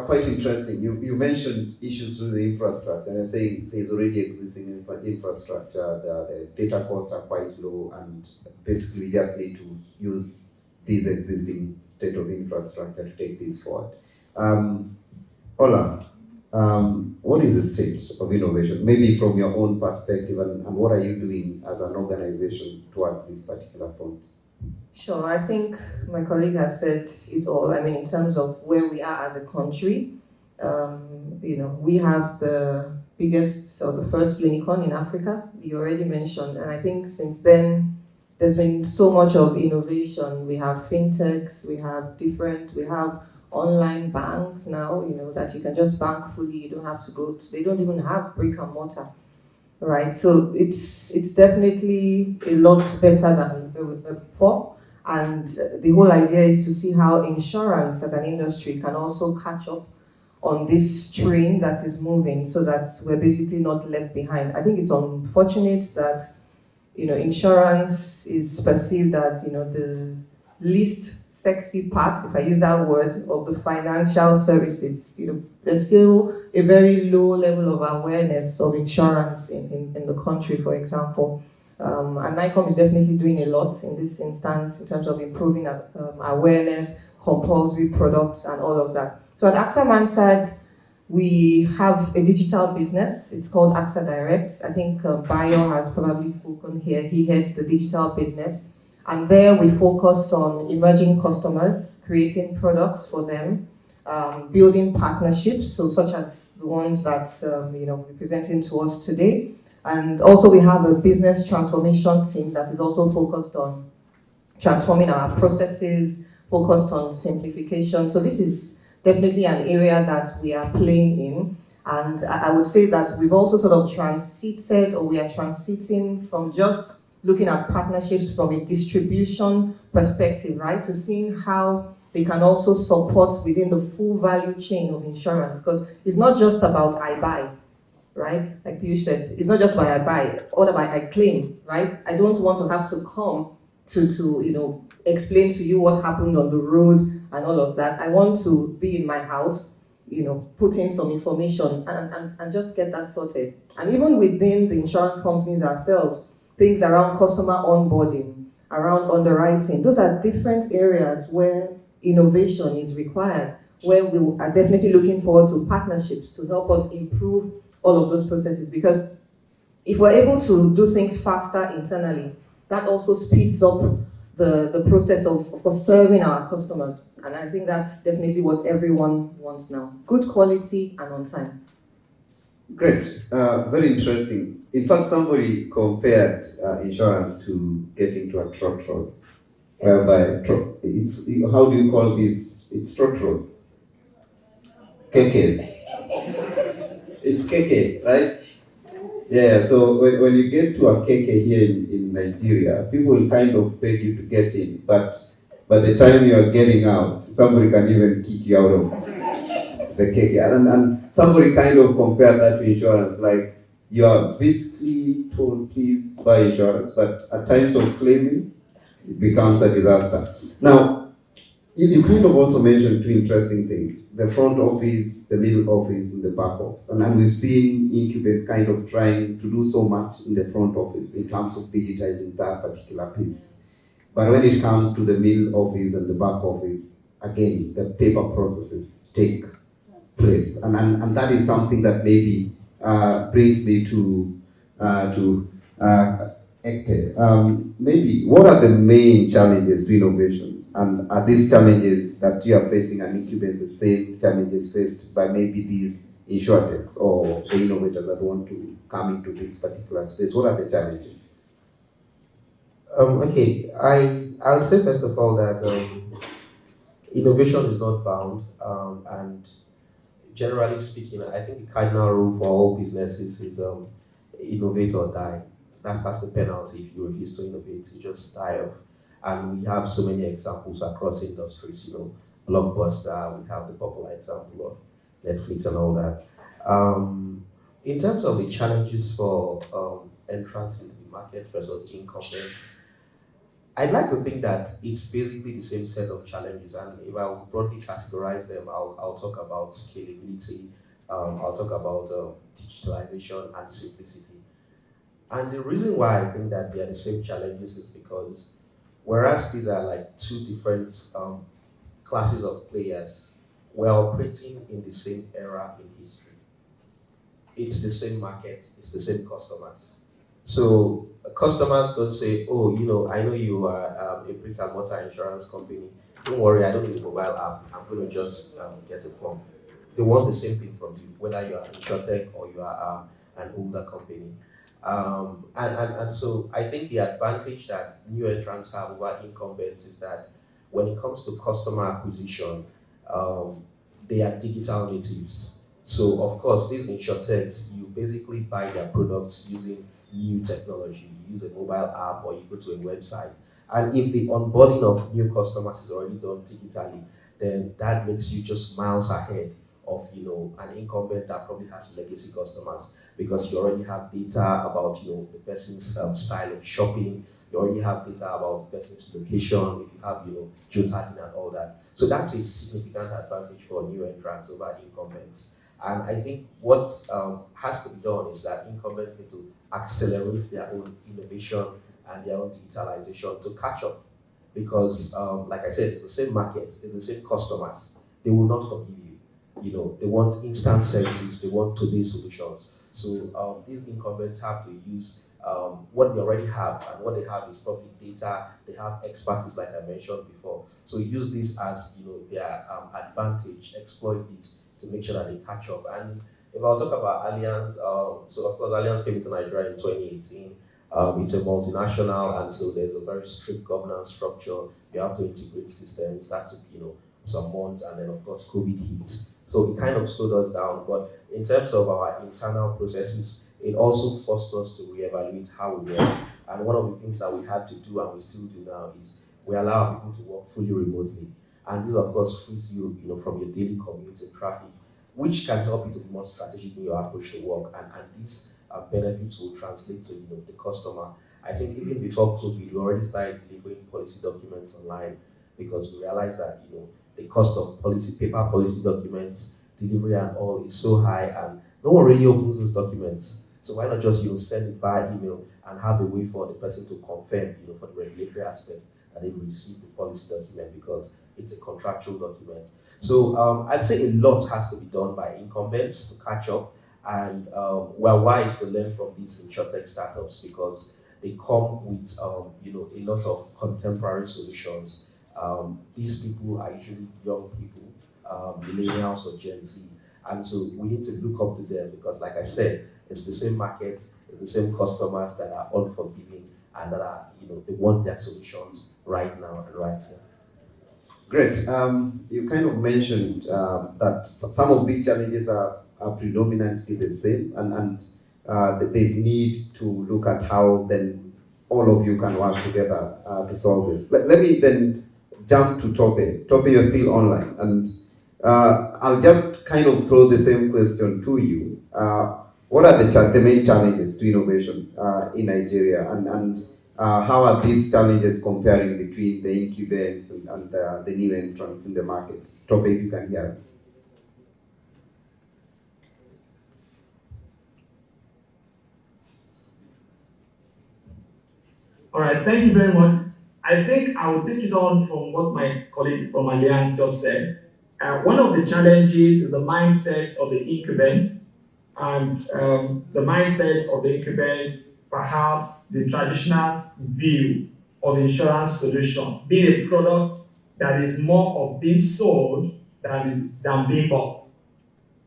S6: Quite interesting. You mentioned issues with the infrastructure, and I say there's already existing infrastructure. The data costs are quite low, and basically we just need to use this existing state of infrastructure to take this forward. Ola, what is the state of innovation? Maybe from your own perspective, and what are you doing as an organization towards this particular front?
S8: Sure, I think my colleague has said it all. I mean, in terms of where we are as a country, we have the biggest or the first unicorn in Africa, you already mentioned. And I think since then, there's been so much of innovation. We have fintechs, we have online banks now, that you can just bank fully. You don't have to go they don't even have brick and mortar, right? So it's definitely a lot better than before. And the whole idea is to see how insurance as an industry can also catch up on this train that is moving, so that we're basically not left behind. I think it's unfortunate that, insurance is perceived as, the least sexy part, if I use that word, of the financial services. There's still a very low level of awareness of insurance in the country, for example. And NICOM is definitely doing a lot in this instance in terms of improving awareness, compulsory products, and all of that. So at AXA Mansard, we have a digital business. It's called AXA Direct. I think Bayo has probably spoken here. He heads the digital business. And there we focus on emerging customers, creating products for them, building partnerships, so such as the ones that we're presenting to us today. And also we have a business transformation team that is also focused on transforming our processes, focused on simplification. So this is definitely an area that we are playing in. And I would say that we've also sort of we are transiting from just looking at partnerships from a distribution perspective, right, to seeing how they can also support within the full value chain of insurance. Because it's not just about I buy, right? Like Piyush said, it's not just by I buy, or about I claim, right? I don't want to have to come to explain to you what happened on the road and all of that. I want to be in my house, put in some information and just get that sorted. And even within the insurance companies ourselves, things around customer onboarding, around underwriting, those are different areas where innovation is required, where we are definitely looking forward to partnerships to help us improve all of those processes. Because if we're able to do things faster internally, that also speeds up the process of course, serving our customers. And I think that's definitely what everyone wants now. Good quality and on time.
S6: Great, very interesting. In fact, somebody compared insurance to getting to a trot ross, whereby it's, how do you call this? It's trot ross. Kekes. It's keke, right? Yeah, so when you get to a keke here in Nigeria, people will kind of beg you to get in, but by the time you are getting out, somebody can even kick you out of the keke. And somebody kind of compared that to insurance, like you are basically told, please buy insurance, but at times of claiming, it becomes a disaster. Now, you kind of also mentioned two interesting things: the front office, the middle office, and the back office. And we've seen incubates kind of trying to do so much in the front office in terms of digitizing that particular piece. But when it comes to the middle office and the back office, again, the paper processes take place. And that is something that maybe brings me to Eke. Maybe what are the main challenges to innovation? And are these challenges that you are facing and incubates the same challenges faced by maybe these insurtechs or the innovators that want to come into this particular space? What are the challenges?
S9: Okay, I'll say first of all that innovation is not bound, and generally speaking, I think the cardinal rule for all businesses is innovate or die. That's the penalty if you refuse to innovate, you just die off. And we have so many examples across industries, Blockbuster, we have the popular example of Netflix and all that. In terms of the challenges for entrance into the market versus incumbents, I'd like to think that it's basically the same set of challenges, and if I would broadly categorize them, I'll talk about scalability, I'll talk about digitalization and simplicity. And the reason why I think that they are the same challenges is because whereas these are like two different classes of players, we're operating in the same era in history. It's the same market, it's the same customers. So customers don't say, oh, I know you are a brick and mortar insurance company. Don't worry, I don't need a mobile app. I'm going to just get a form. They want the same thing from you, whether you are Insurtech or you are an older company. And so I think the advantage that new entrants have over incumbents is that when it comes to customer acquisition, they are digital natives. So of course, these insurtechs, you basically buy their products using new technology. You use a mobile app or you go to a website. And if the onboarding of new customers is already done digitally, then that makes you just miles ahead of an incumbent that probably has legacy customers, because you already have data about the person's style of shopping. You already have data about the person's location. If you have geotagging and all that, so that's a significant advantage for new entrants over incumbents. And I think what has to be done is that incumbents need to accelerate their own innovation and their own digitalization to catch up, because like I said, it's the same market, it's the same customers. They will not forgive you. They want instant services, they want today's solutions. So these incumbents have to use what they already have, and what they have is probably data, they have expertise like I mentioned before. So use this as their advantage, exploit this to make sure that they catch up. And if I'll talk about Allianz, so of course Allianz came into Nigeria in 2018. It's a multinational, and so there's a very strict governance structure. You have to integrate systems. That took some months, and then of course COVID hit. So it kind of slowed us down. But in terms of our internal processes, it also forced us to reevaluate how we work. And one of the things that we had to do, and we still do now, is we allow people to work fully remotely. And this of course frees you, from your daily commute and traffic, which can help you to be more strategic in your approach to work. And these benefits will translate to the customer. I think even before COVID, we already started delivering policy documents online, because we realized that the cost of paper policy documents, delivery and all is so high, and no one really opens those documents. So why not just send it via email and have a way for the person to confirm, for the regulatory aspect, that they've received the policy document, because it's a contractual document. So I'd say a lot has to be done by incumbents to catch up, and we're wise to learn from these insurtech startups, because they come with a lot of contemporary solutions. These people are usually young people, millennials or Gen Z, and so we need to look up to them because, like I said, it's the same market, it's the same customers that are unforgiving and that are they want their solutions right now and right here.
S6: Great. You kind of mentioned that some of these challenges are predominantly the same, and there's need to look at how then all of you can work together to solve this. Let me then jump to Tope. Tope, you're still online, and I'll just kind of throw the same question to you. What are the main challenges to innovation in Nigeria, and how are these challenges comparing between the incumbents and the new entrants in the market? Tope, if you can hear us.
S10: All right, thank you very much. I think I will take it on from what my colleague from Alliance just said. One of the challenges is the mindset of the incumbents, and the mindset of the incumbents, perhaps the traditional view of insurance solution, being a product that is more of being sold than being bought.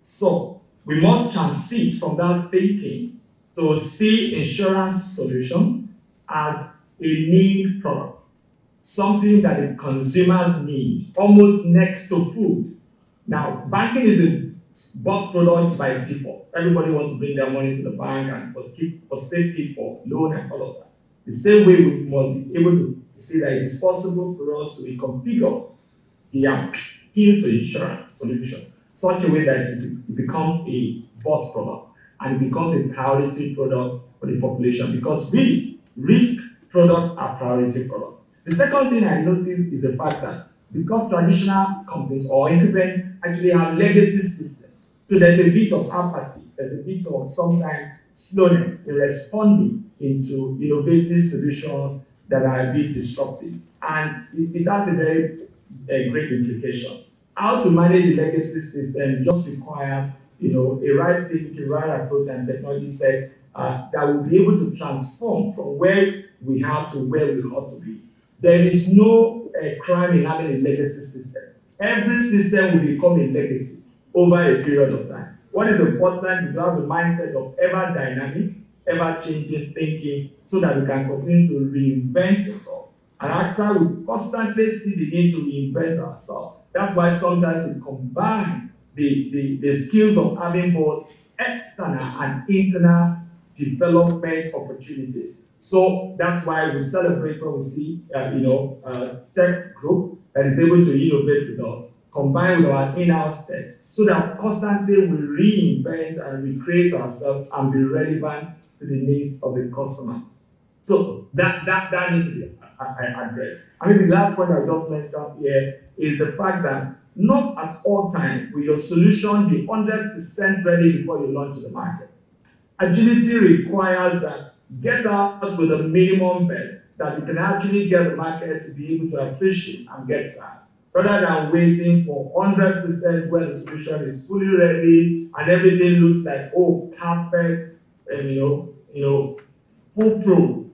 S10: So we must transit from that thinking to see insurance solution as a need product, something that the consumers need, almost next to food. Now, banking is a bought product by default. Everybody wants to bring their money to the bank and for safety, for loan and all of that. The same way we must be able to see that it is possible for us to reconfigure the appeal to insurance solutions such a way that it becomes a bought product and it becomes a priority product for the population, because really, risk products are priority products. The second thing I noticed is the fact that because traditional companies or incumbents actually have legacy systems, so there's a bit of apathy, there's a bit of sometimes slowness in responding into innovative solutions that are a bit disruptive. And it has a very great implication. How to manage the legacy system just requires a right thinking, a right approach and technology set that will be able to transform from where we have to where we ought to be. There is no crime in having a legacy system. Every system will become a legacy over a period of time. What is important is to have the mindset of ever dynamic, ever changing thinking so that we can continue to reinvent yourself. And AXA will constantly see the need to reinvent ourselves. That's why sometimes we combine the skills of having both external and internal development opportunities. So that's why we celebrate when we see a tech group that is able to innovate with us, combined with our in-house tech, so that constantly we reinvent and recreate ourselves and be relevant to the needs of the customers. So that needs to be addressed. I mean, the last point I just mentioned here is the fact that not at all times will your solution be 100% ready before you launch to the market. Agility requires that get out with a minimum best that you can actually get the market to be able to appreciate and get served, rather than waiting for 100% where the solution is fully ready and everything looks like perfect and foolproof.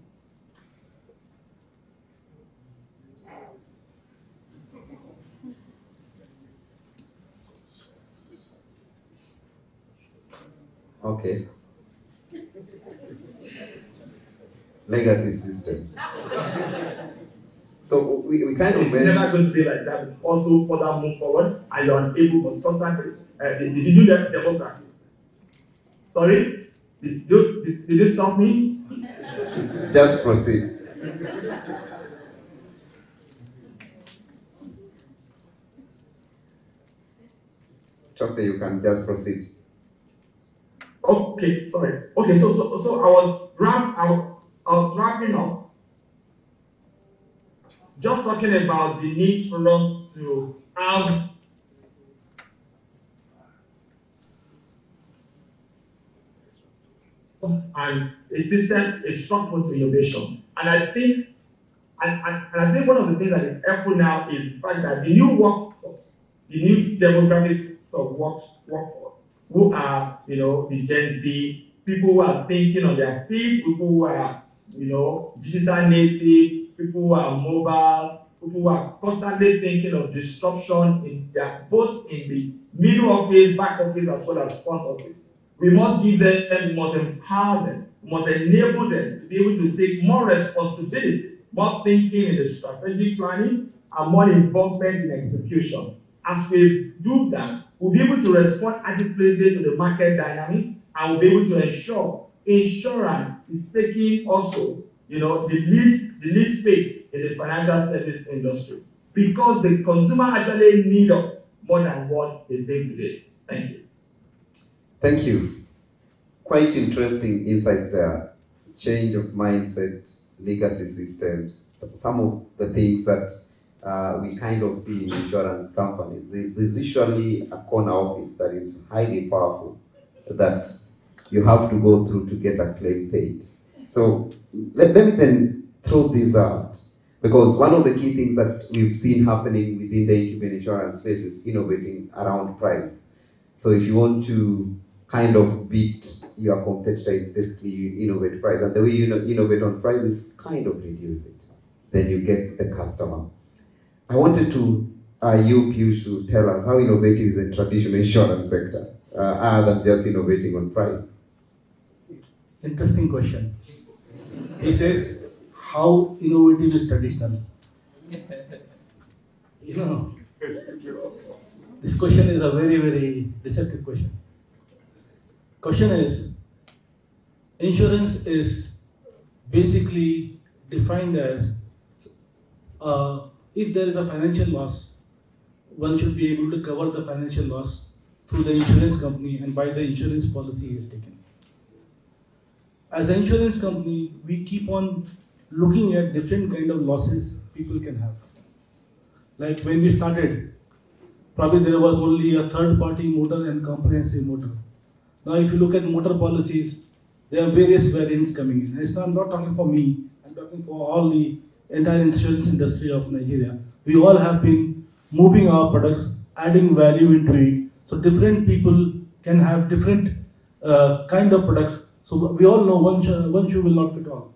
S6: Okay. Legacy systems. So we kind of
S10: it's never going to be like that. Also, further move forward, and you're unable to constantly. Did you do that demography? Sorry, did you stop me?
S6: Just proceed. Chope, you can just proceed.
S10: Okay, sorry. Okay, so I was wrapping up, just talking about the need for us to have and a system, a structure to innovation. And I think one of the things that is helpful now is the fact that the new workforce, the new demographics of workforce, who are the Gen Z, people who are thinking on their feet, people who are digital native, people who are mobile, people who are constantly thinking of disruption both in the middle office, back office, as well as front office. We must give them, we must empower them, we must enable them to be able to take more responsibility, more thinking in the strategic planning, and more involvement in execution. As we do that, we'll be able to respond adequately to the market dynamics, and we'll be able to ensure insurance is taking also, the lead space in the financial service industry, because the consumer actually need us more than what they think today. Thank you.
S6: Thank you. Quite interesting insights there. Change of mindset, legacy systems, some of the things that we kind of see in insurance companies. There's usually a corner office that is highly powerful that you have to go through to get a claim paid. So let me then throw this out, because one of the key things that we've seen happening within the human insurance space is innovating around price. So if you want to kind of beat your competitor, is basically you innovate price, and the way you innovate on price is kind of reduce it. Then you get the customer. I wanted to you, Piyush, to tell us how innovative is the traditional insurance sector, other than just innovating on price.
S7: Interesting question. He says, how innovative is traditional? This question is a very, very deceptive question. Question is, insurance is basically defined as if there is a financial loss, one should be able to cover the financial loss through the insurance company and by the insurance policy is taken. As an insurance company, we keep on looking at different kind of losses people can have. Like when we started, probably there was only a third-party motor and comprehensive motor. Now if you look at motor policies, there are various variants coming in. I'm not talking for me, I'm talking for all the entire insurance industry of Nigeria. We all have been moving our products, adding value into it, so different people can have different kind of products. So we all know one shoe will not fit all.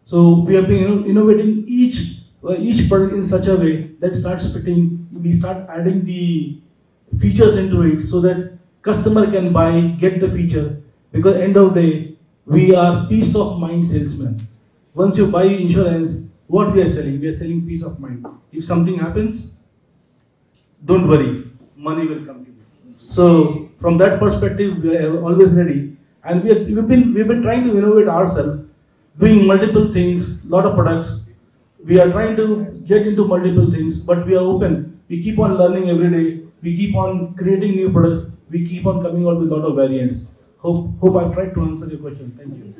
S7: So we have been innovating each product in such a way that starts fitting. We start adding the features into it so that customer can buy, get the feature. Because end of the day, we are peace of mind salesmen. Once you buy insurance, what we are selling? We are selling peace of mind. If something happens, don't worry, money will come to you. So from that perspective, we are always ready. And we've been trying to innovate ourselves, doing multiple things, lot of products. We are trying to get into multiple things, but we are open. We keep on learning every day. We keep on creating new products. We keep on coming out with a lot of variants. Hope I've tried to answer your question. Thank you.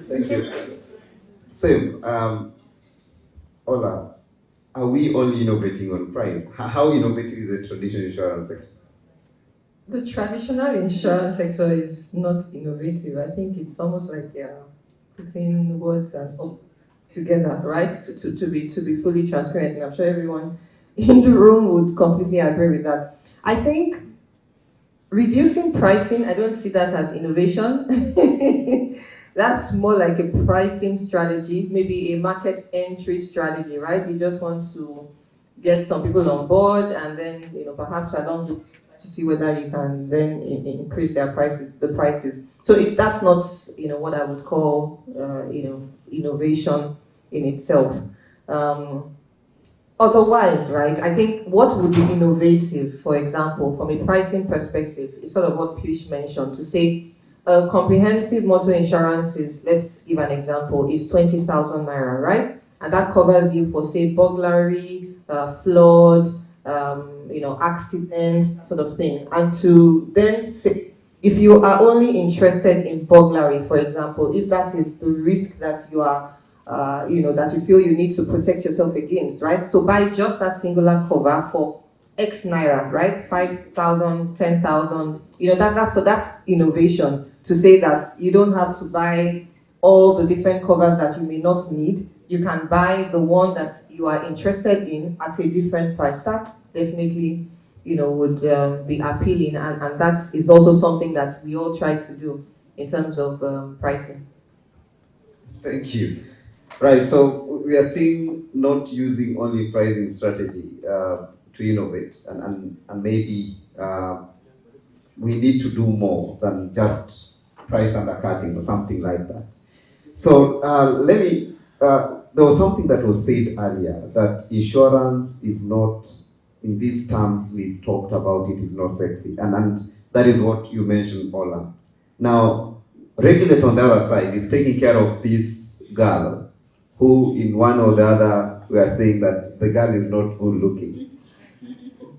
S6: Thank you. Same. Ola, are we only innovating on price? How innovative is the traditional insurance sector?
S8: The traditional insurance sector is not innovative. I think it's almost like putting words and together, right? To be fully transparent, and I'm sure everyone in the room would completely agree with that. I think reducing pricing, I don't see that as innovation. That's more like a pricing strategy, maybe a market entry strategy, right? You just want to get some people on board, and then perhaps along the way to see whether you can then increase the prices. So that's not what I would call innovation in itself. Otherwise, right, I think what would be innovative, for example, from a pricing perspective, is sort of what Piyush mentioned, to say comprehensive motor insurance is, let's give an example, is 20,000 naira, right? And that covers you for, say, burglary, flood, accidents, sort of thing. And to then say, if you are only interested in burglary, for example, if that is the risk that you are, that you feel you need to protect yourself against, right? So buy just that singular cover for X naira, right? 5,000, 10,000, that's innovation, to say that you don't have to buy all the different covers that you may not need. You can buy the one that you are interested in at a different price. That definitely, would be appealing, and that is also something that we all try to do in terms of pricing.
S6: Thank you. Right, so we are seeing not using only pricing strategy to innovate, and maybe we need to do more than just price undercutting or something like that. So there was something that was said earlier, that insurance is not, in these terms we talked about, it is not sexy. And that is what you mentioned, Ola. Now, regulator on the other side is taking care of this girl who, in one or the other, we are saying that the girl is not good looking.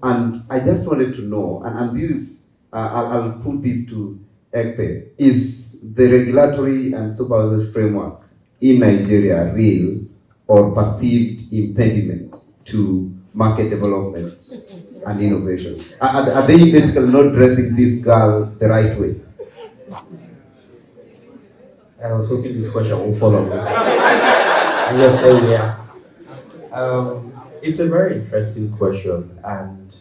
S6: And I just wanted to know, and this is, I'll put this to Ekpe, is the regulatory and supervisory framework in Nigeria real or perceived impediment to market development and innovation? Are they basically not dressing this girl the right way?
S9: I was hoping this question will follow me. And yes, here we are. It's a very interesting question, and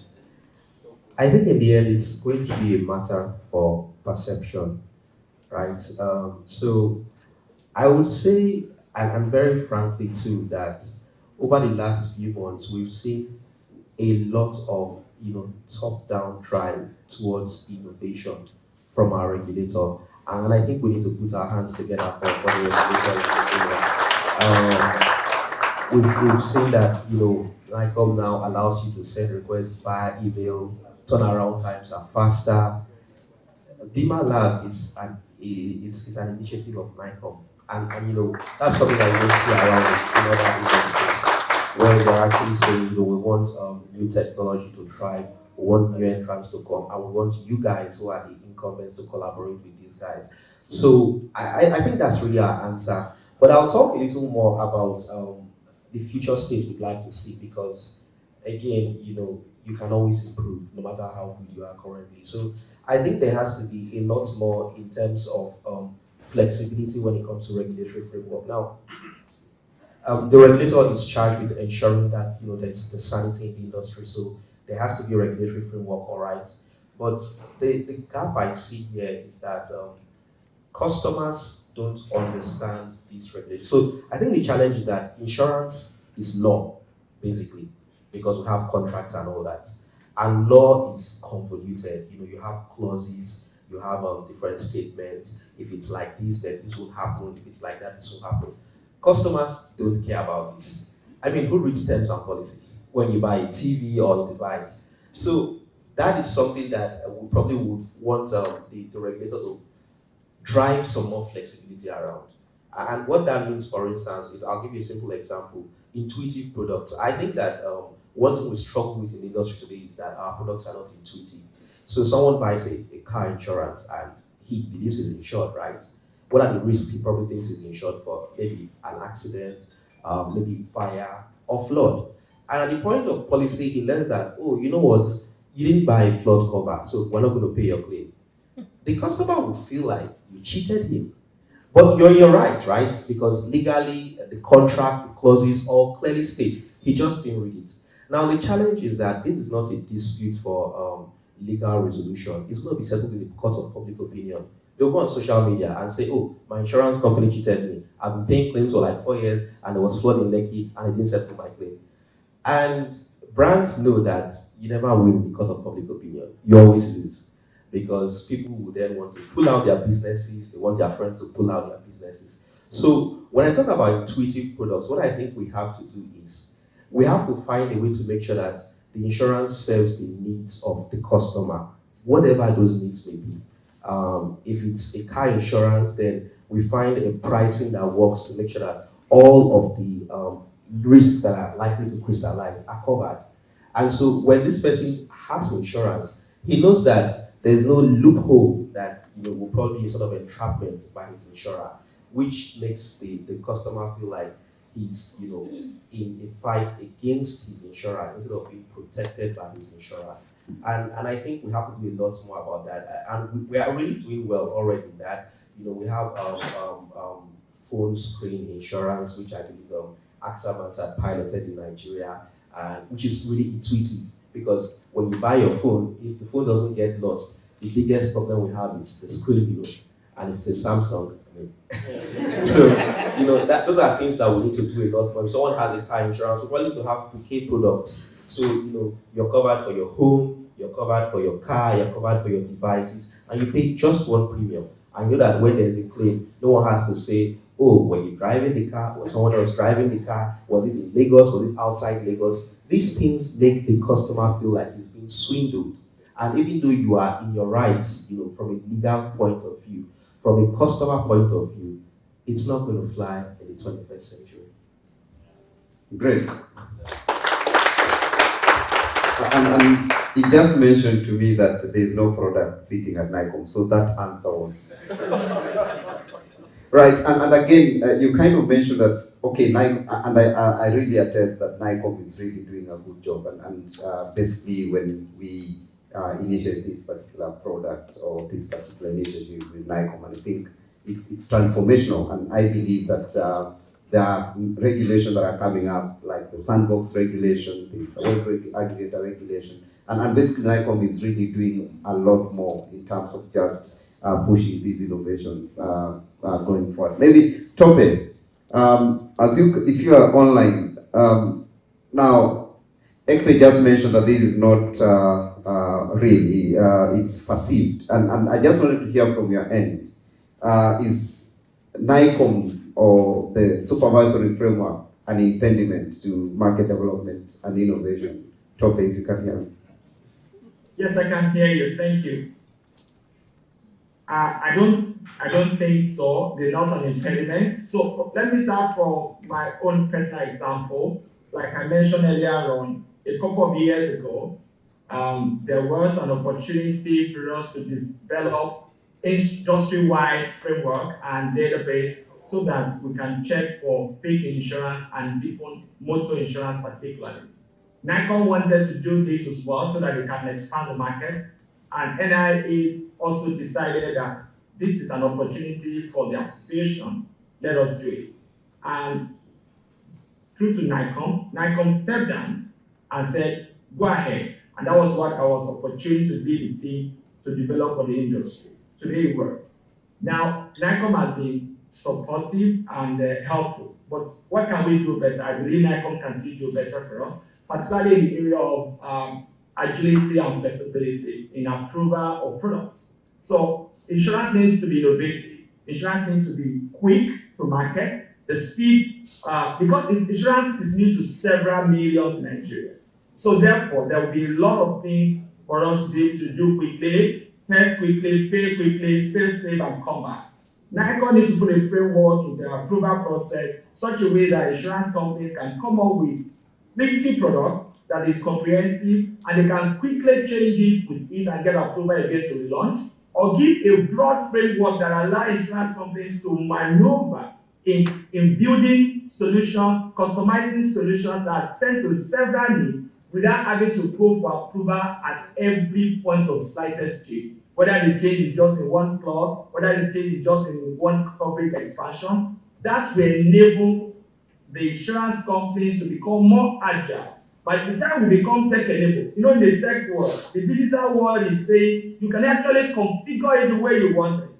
S9: I think in the end it's going to be a matter for perception, right? So I would say, and very frankly too, that over the last few months we've seen a lot of top-down drive towards innovation from our regulator, and I think we need to put our hands together for the regulator. We've seen that NICOM now allows you to send requests via email, turnaround times are faster. BimaLab is an initiative of NICOM, and that's something that you don't see around in other industries, where they're actually saying we want new technology to thrive, we want new entrants to come, and we want you guys who are the incumbents to collaborate with these guys. So I think that's really our answer. But I'll talk a little more about the future state we'd like to see, because again, you can always improve no matter how good you are currently. So I think there has to be a lot more in terms of flexibility when it comes to regulatory framework. Now, the regulator is charged with ensuring that there's the sanity in the industry, so there has to be a regulatory framework, all right. But the gap I see here is that customers don't understand these regulations. So I think the challenge is that insurance is law, basically, because we have contracts and all that. And law is convoluted. You have clauses, you have different statements. If it's like this, then this will happen. If it's like that, this will happen. Customers don't care about this. I mean, who reads terms and policies when you buy a TV or a device? So that is something that we probably would want the regulators to drive some more flexibility around. And what that means, for instance, is, I'll give you a simple example: intuitive products. I think that one thing we struggle with in the industry today is that our products are not intuitive. So someone buys a car insurance and he believes he's insured, right? What are the risks he probably thinks he's insured for? Maybe an accident, maybe fire or flood. And at the point of policy, he learns that, oh, you know what? You didn't buy a flood cover, so we're not going to pay your claim. The customer would feel like you cheated him. But you're right? Because legally, the contract, the clauses all clearly state. He just didn't read it. Now, the challenge is that this is not a dispute for legal resolution. It's going to be settled in the court of public opinion. They'll go on social media and say, oh, my insurance company cheated me. I've been paying claims for like 4 years, and there was flood in Lekki, and it didn't settle my claim. And brands know that you never win in the court of public opinion. You always lose. Because people will then want to pull out their businesses, they want their friends to pull out their businesses. So when I talk about intuitive products, what I think we have to do is, we have to find a way to make sure that the insurance serves the needs of the customer, whatever those needs may be. If it's a car insurance, then we find a pricing that works to make sure that all of the risks that are likely to crystallize are covered. And so when this person has insurance, he knows that there's no loophole that will probably be sort of entrapment by his insurer, which makes the customer feel like he's in a fight against his insurer instead of being protected by his insurer. And I think we have to do a lot more about that. And we are really doing well already in that. We have phone screen insurance, which I believe AXA Mansard piloted in Nigeria, which is really intuitive. Because when you buy your phone, if the phone doesn't get lost, the biggest problem we have is the screen below. And if it's a Samsung, me. So, those are things that we need to do a lot more. If someone has a car insurance, we probably need to have bouquet products. So, you're covered for your home, you're covered for your car, you're covered for your devices, and you pay just one premium. And you know that when there's a claim, no one has to say, oh, were you driving the car? Was someone else driving the car? Was it in Lagos? Was it outside Lagos? These things make the customer feel like he's being swindled. And even though you are in your rights, from a legal point of view, from a customer point of view, it's not going to fly in the 21st century.
S6: Great. And he just mentioned to me that there is no product sitting at NICOM, so that answer was right. And again, you kind of mentioned that, okay, NICOM, and I really attest that NICOM is really doing a good job. And basically, when we initiate this particular product or this particular initiative with NICOM, and I think it's transformational. And I believe that there are regulations that are coming up, like the sandbox regulation, the aggregator regulation, and basically NICOM is really doing a lot more in terms of just pushing these innovations going forward. Maybe Tope, if you are online now, Ekpe just mentioned that this is not really, it's perceived, and I just wanted to hear from your end. Is NICOM or the supervisory framework an impediment to market development and innovation? Tope, if you can hear me.
S10: Yes, I can hear you. Thank you. I don't think so. They're not an impediment. So let me start from my own personal example. Like I mentioned earlier on, a couple of years ago, there was an opportunity for us to develop industry-wide framework and database so that we can check for fake insurance and different motor insurance particularly. NICOM wanted to do this as well so that they can expand the market, and NIA also decided that this is an opportunity for the association, let us do it. And true to NICOM stepped down and said, go ahead. And that was what I was opportunity to be the team to develop for the industry. Today it works. Now, NICOM has been supportive and helpful, but what can we do better? I believe NICOM can still do better for us, particularly in the area of agility and flexibility in approval of products. So insurance needs to be innovative. Insurance needs to be quick to market. The speed, because insurance is new to several millions in Nigeria. So therefore, there will be a lot of things for us to be able to do quickly, test quickly, fail safe, and come back. NICOM needs to put a framework into the approval process such a way that insurance companies can come up with sneaky products that is comprehensive, and they can quickly change it with ease and get approval again to relaunch, or give a broad framework that allows insurance companies to maneuver in building solutions, customizing solutions that tend to several needs without having to go for approval at every point of slightest change. Whether the change is just in one clause, whether the change is just in one coverage expansion, that will enable the insurance companies to become more agile. By the time we become tech-enabled, in the tech world, the digital world is saying you can actually configure it the way you want it.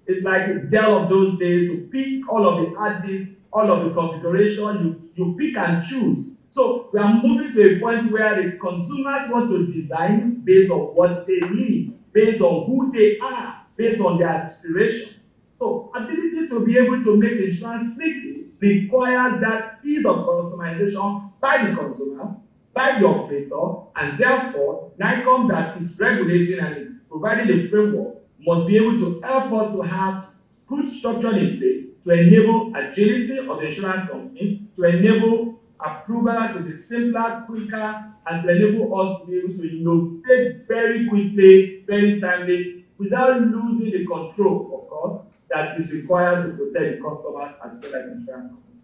S10: It's like the Dell of those days, you pick all of the hard disks, all of the configuration, you pick and choose. So we are moving to a point where the consumers want to design based on what they need, based on who they are, based on their aspiration. So ability to be able to make insurance sneaky requires that ease of customization by the consumers, by the operator, and therefore NICOM that is regulating and providing the framework must be able to help us to have good structure in place to enable agility of the insurance companies, to enable approval to be simpler, quicker, and to enable us to be able to innovate very quickly, very timely, without losing the control, of course, that is required to protect the customers as well as insurance companies.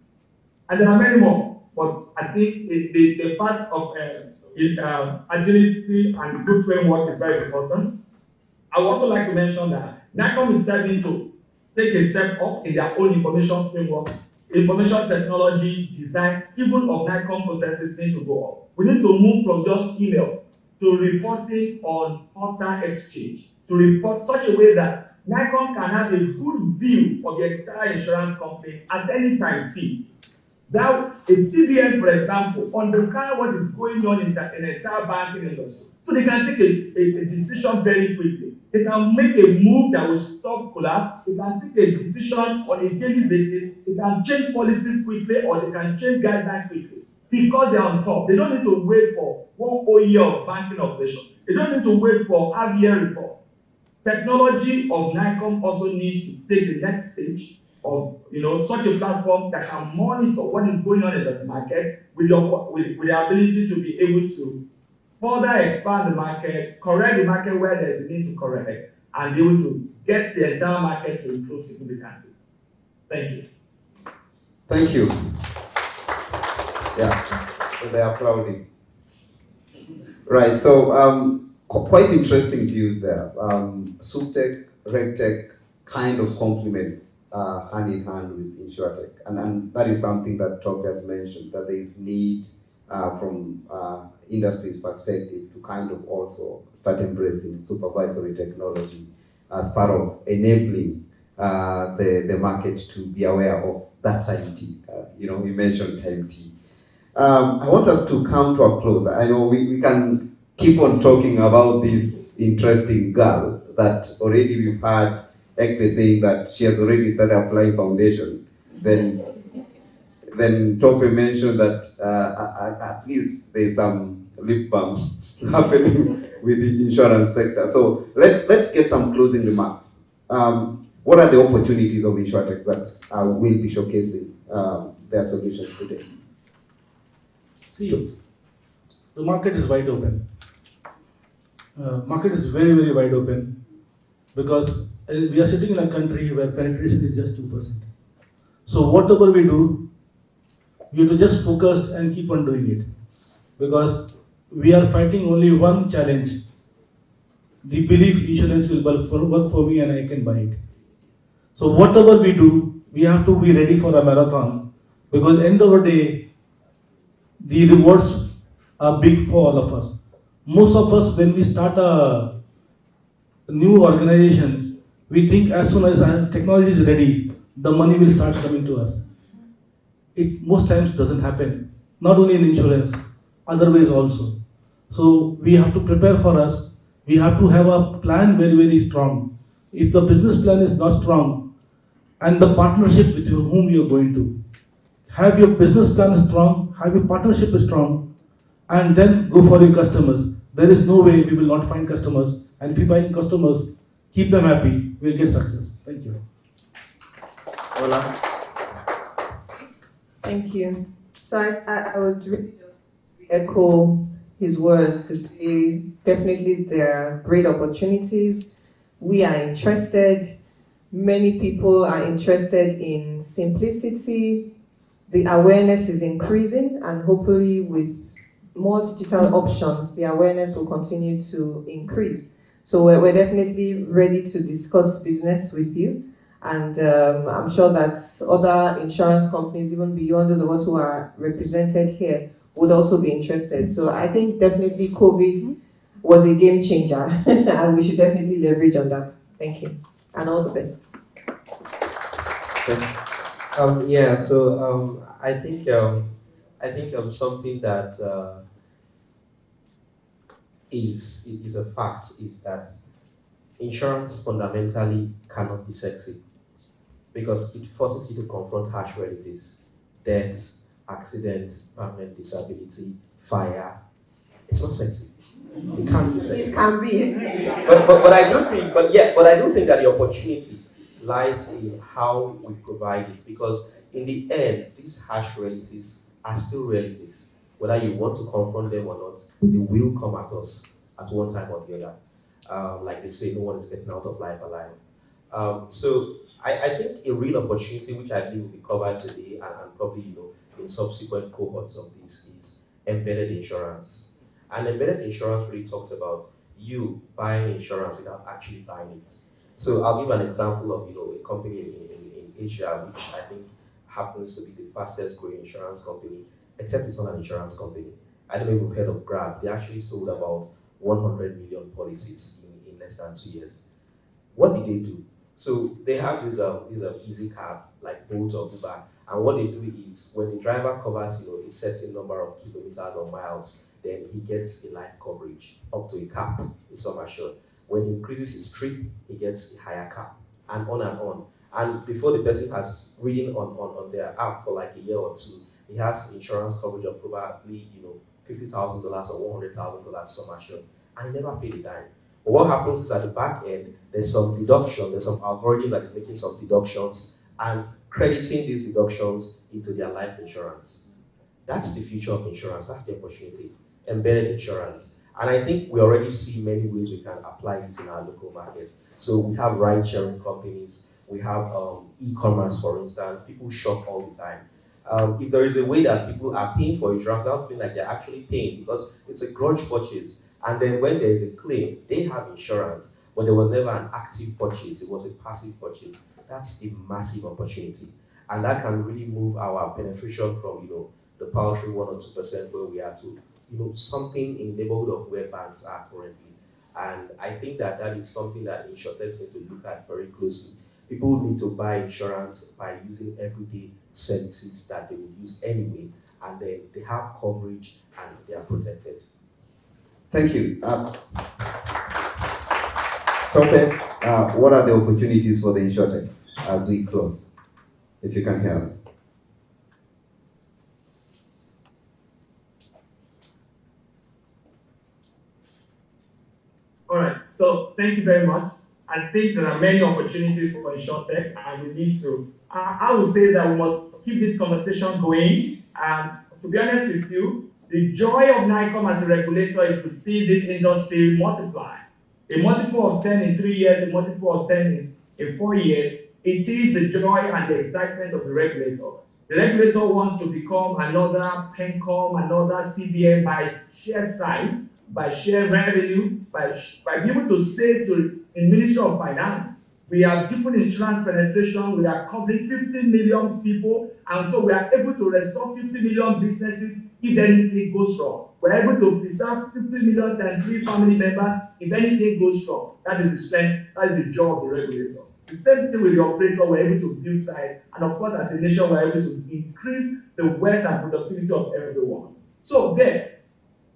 S10: And there are many more, but I think the part of agility and good framework is very important. I would also like to mention that NICOM is starting to take a step up in their own information framework. Information technology design, even of NICOM processes, needs to go up. We need to move from just email to reporting on portal exchange, to report such a way that Nikon can have a good view of the entire insurance companies at any time. See, that a CBN, for example, understand what is going on in the entire banking industry. So they can take a decision very quickly. They can make a move that will stop collapse. They can take a decision on a daily basis. They can change policies quickly, or they can change guidelines quickly because they're on top. They don't need to wait for 1 whole year of banking operations. They don't need to wait for half-year reports. Technology of Nikon also needs to take the next stage of such a platform that can monitor what is going on in the market with the ability to be able to further expand the market, correct the market where there's a need to correct, and be able to get the entire market to improve significantly. Thank you.
S6: Thank you. Yeah, so they are applauding. Right, so quite interesting views there. SupTech, RegTech kind of complements hand in hand with Insurtech, and that is something that Top has mentioned, that there is need from industry's perspective to kind of also start embracing supervisory technology as part of enabling the market to be aware of that time T. We mentioned time T. I want us to come to a close. I know we can keep on talking about this interesting girl that already we've had Ekpe saying that she has already started applying foundation. Then Tope mentioned that at least there's some lip balm happening with the insurance sector. So let's get some closing remarks. What are the opportunities of Insurtech that will be showcasing their solutions today?
S7: See, the market is wide open. Market is very, very wide open because we are sitting in a country where penetration is just 2%. So whatever we do, we have to just focus and keep on doing it, because we are fighting only one challenge: the belief insurance will work for me and I can buy it. So whatever we do, we have to be ready for a marathon, because end of the day, the rewards are big for all of us. Most of us, when we start a new organization, we think as soon as our technology is ready, the money will start coming to us. It most times doesn't happen, not only in insurance, other ways also. So we have to prepare for us. We have to have a plan very, very strong. If the business plan is not strong, and the partnership with whom you are going to, have your business plan strong, have your partnership strong, and then go for your customers. There is no way we will not find customers, and if we find customers, keep them happy, we'll get success. Thank you.
S6: Hola.
S8: Thank you. So I would really echo his words to say definitely there are great opportunities. We are interested. Many people are interested in simplicity. The awareness is increasing, and hopefully with more digital options, the awareness will continue to increase. So we're definitely ready to discuss business with you. And I'm sure that other insurance companies, even beyond those of us who are represented here, would also be interested. So I think definitely COVID was a game changer, and we should definitely leverage on that. Thank you, and all the best.
S9: I think something that is a fact is that insurance fundamentally cannot be sexy, because it forces you to confront harsh realities: death, accident, permanent disability, fire. It's not sexy. It can't be sexy.
S8: It can be.
S9: But I do think that the opportunity lies in how we provide it, because in the end, these harsh realities are still realities. Whether you want to confront them or not, they will come at us at one time or the other. Like they say, no one is getting out of life alive. So I think a real opportunity, which I think will be covered today and probably in subsequent cohorts of this, is embedded insurance. And embedded insurance really talks about you buying insurance without actually buying it. So I'll give an example of a company in Asia, which I think happens to be the fastest growing insurance company, except it's not an insurance company. I don't know if you've heard of Grab. They actually sold about 100 million policies in less than 2 years. What did they do? So they have this easy cab like Bolt or Uber, and what they do is when the driver covers a certain number of kilometers or miles, then he gets a life coverage up to a cap, a sum assured. When he increases his trip, he gets a higher cap, and on and on. And before the person has ridden on their app for like a year or two, he has insurance coverage of probably $50,000 or $100,000 sum assured, and he never paid a dime. But what happens is at the back end, there's some deduction, there's some algorithm that is making some deductions and crediting these deductions into their life insurance. That's the future of insurance, that's the opportunity, embedded insurance. And I think we already see many ways we can apply this in our local market. So we have ride-sharing companies, we have e-commerce, for instance. People shop all the time. If there is a way that people are paying for insurance, I don't feel like they're actually paying because it's a grudge purchase. And then when there is a claim, they have insurance, but there was never an active purchase, it was a passive purchase. That's a massive opportunity. And that can really move our penetration from the paltry 1 or 2% where we are to something in the neighborhood of where banks are currently. And I think that is something that Insurtech need to look at very closely. People need to buy insurance by using everyday services that they would use anyway, and then they have coverage and they are protected.
S6: Thank you. Tope, what are the opportunities for the Insurtech as we close? If you can hear us.
S10: All right, so thank you very much. I think there are many opportunities for Insurtech, and we need to, I would say that we must keep this conversation going. And to be honest with you, the joy of NICOM as a regulator is to see this industry multiply. A multiple of 10 in 3 years, a multiple of 10 in 4 years. It is the joy and the excitement of the regulator. The regulator wants to become another PENCOM, another CBN by sheer size, by sheer revenue, by being able to say to the Ministry of Finance, we have deepened insurance penetration, we are covering 50 million people, and so we are able to restore 50 million businesses if anything goes wrong. We're able to preserve 50 million times 3 family members if anything goes wrong. That is the strength, that is the job of the regulator. The same thing with the operator, we're able to build size, and of course, as a nation, we're able to increase the wealth and productivity of everyone. So there,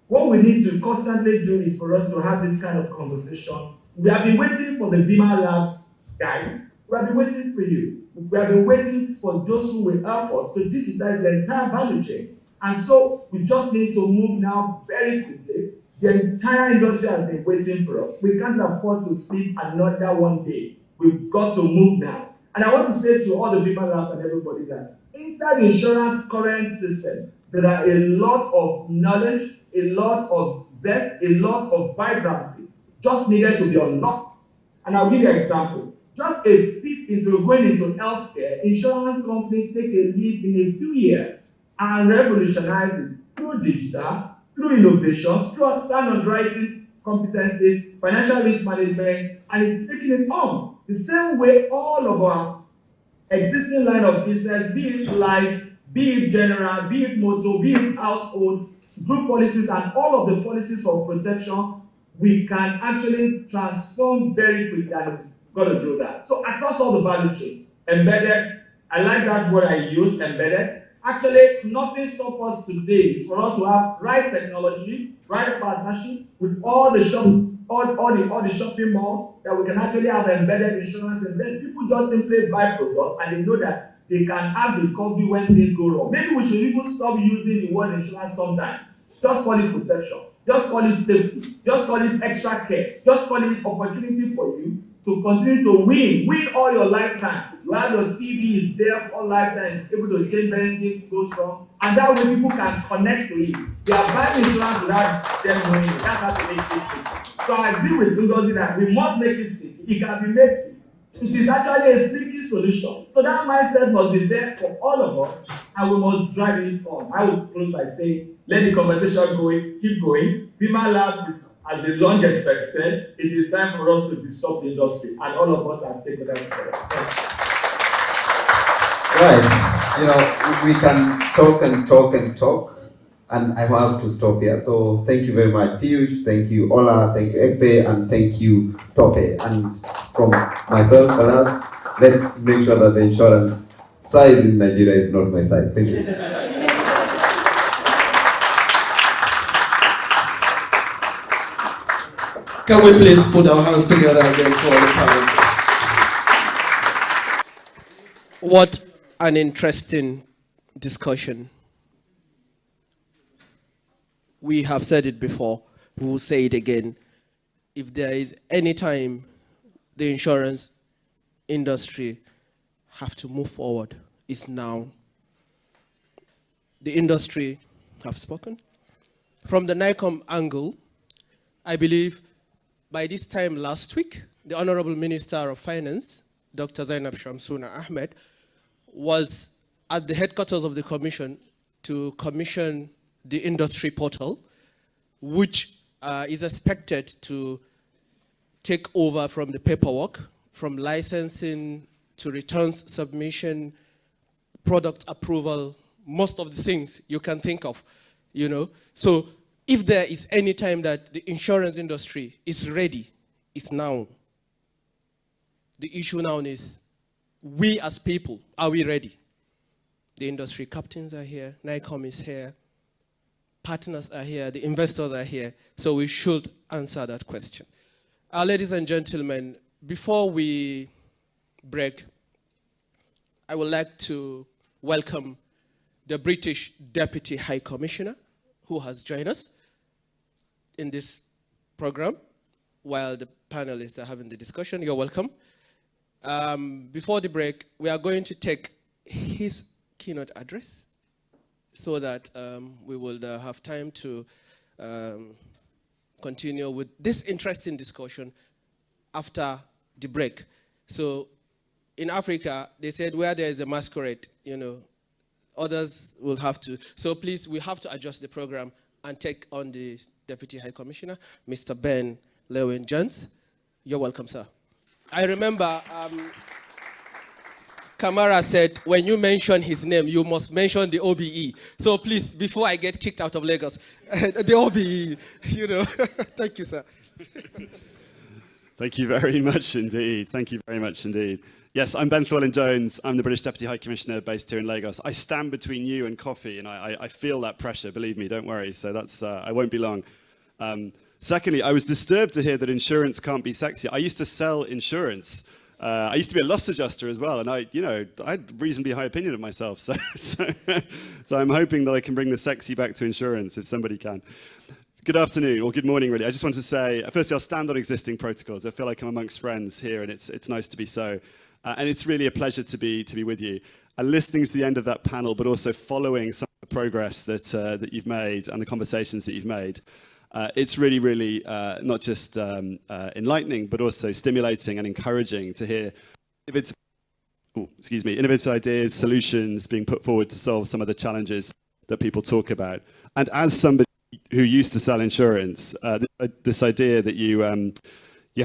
S10: what we need to constantly do is for us to have this kind of conversation. We have been waiting for the BimaLabs guys. We have been waiting for you. We have been waiting for those who will help us to digitize the entire value chain. And so we just need to move now very quickly. The entire industry has been waiting for us. We can't afford to sleep another one day. We've got to move now. And I want to say to all the BimaLabs and everybody that inside the insurance current system, there are a lot of knowledge, a lot of zest, a lot of vibrancy just needed to be unlocked. And I'll give you an example. Just a peek into going into healthcare, insurance companies take a leap in a few years and revolutionize it through digital, through innovations, through sound underwriting competencies, financial risk management, and it's taking it on. The same way all of our existing line of business, be it life, be it general, be it motor, be it household, group policies, and all of the policies for protection, we can actually transform very quickly, and we've got to do that. So across all the value chains, embedded, I like that word I use, embedded. Actually, nothing stops us today is for us to have right technology, right partnership with all the shopping malls that we can actually have embedded insurance, and then people just simply buy product and they know that they can have the coverage when things go wrong. Maybe we should even stop using the word insurance sometimes. Just call it protection. Just call it safety. Just call it extra care. Just call it opportunity for you to continue to win all your lifetime. You have your TV is there for lifetime, it's able to change when anything goes wrong, and that way people can connect to it. They are buying insurance without them knowing it. That's how to make this thing. So I agree with Ngozi that we must make it sticky. It can be made sticky. It is actually a sticky solution. So that mindset must be there for all of us, and we must drive it on. I will close by saying, let the conversation keep going. BimaLabs has been long expected. It is time for us to disrupt the industry, and all of us are stakeholders together.
S6: Right. We can talk and talk and talk, and I have to stop here. So thank you very much, Piyush, thank you, Ola, thank you, Ekpe, and thank you, Tope. And from myself, alas, let's make sure that the insurance size in Nigeria is not my size. Thank you.
S1: Can we please put our hands together again for the parents? What an interesting discussion. We have said it before, we will say it again. If there is any time the insurance industry have to move forward, it's now. The industry have spoken. From the NICOM angle, I believe by this time last week, the Honorable Minister of Finance, Dr. Zainab Shamsuna Ahmed, was at the headquarters of the Commission to commission the industry portal, which is expected to take over from the paperwork, from licensing to returns submission, product approval, most of the things you can think of, you know. So if there is any time that the insurance industry is ready, it's now. The issue now is, we as people, are we ready? The industry captains are here, NICOM is here, partners are here, the investors are here, so we should answer that question. Ladies and gentlemen, before we break, I would like to welcome the British Deputy High Commissioner, who has joined us in this program while the panelists are having the discussion. You're welcome. Before the break, we are going to take his keynote address so that we will have time to continue with this interesting discussion after the break. So in Africa, they said where there is a masquerade, you know, others will have to. So please, we have to adjust the program and take on the Deputy High Commissioner, Mr. Ben Lewin-Jones. You're welcome, sir. I remember Kamara said, when you mention his name, you must mention the OBE. So please, before I get kicked out of Lagos, the OBE, you know. Thank you, sir.
S11: Thank you very much indeed. Thank you very much indeed. Yes, I'm Ben Llewellyn-Jones. I'm the British Deputy High Commissioner based here in Lagos. I stand between you and coffee, and I feel that pressure, believe me, don't worry. So that's, I won't be long. Secondly, I was disturbed to hear that insurance can't be sexy. I used to sell insurance. I used to be a loss adjuster as well, and I had reasonably high opinion of myself. So I'm hoping that I can bring the sexy back to insurance if somebody can. Good afternoon, or good morning, really. I just want to say, firstly, I'll stand on existing protocols. I feel like I'm amongst friends here, and it's nice to be so. And it's really a pleasure to be with you. And listening to the end of that panel, but also following some of the progress that you've made and the conversations that you've made. It's really, really not just enlightening, but also stimulating and encouraging to hear innovative ideas, solutions being put forward to solve some of the challenges that people talk about. And as somebody who used to sell insurance, this idea that you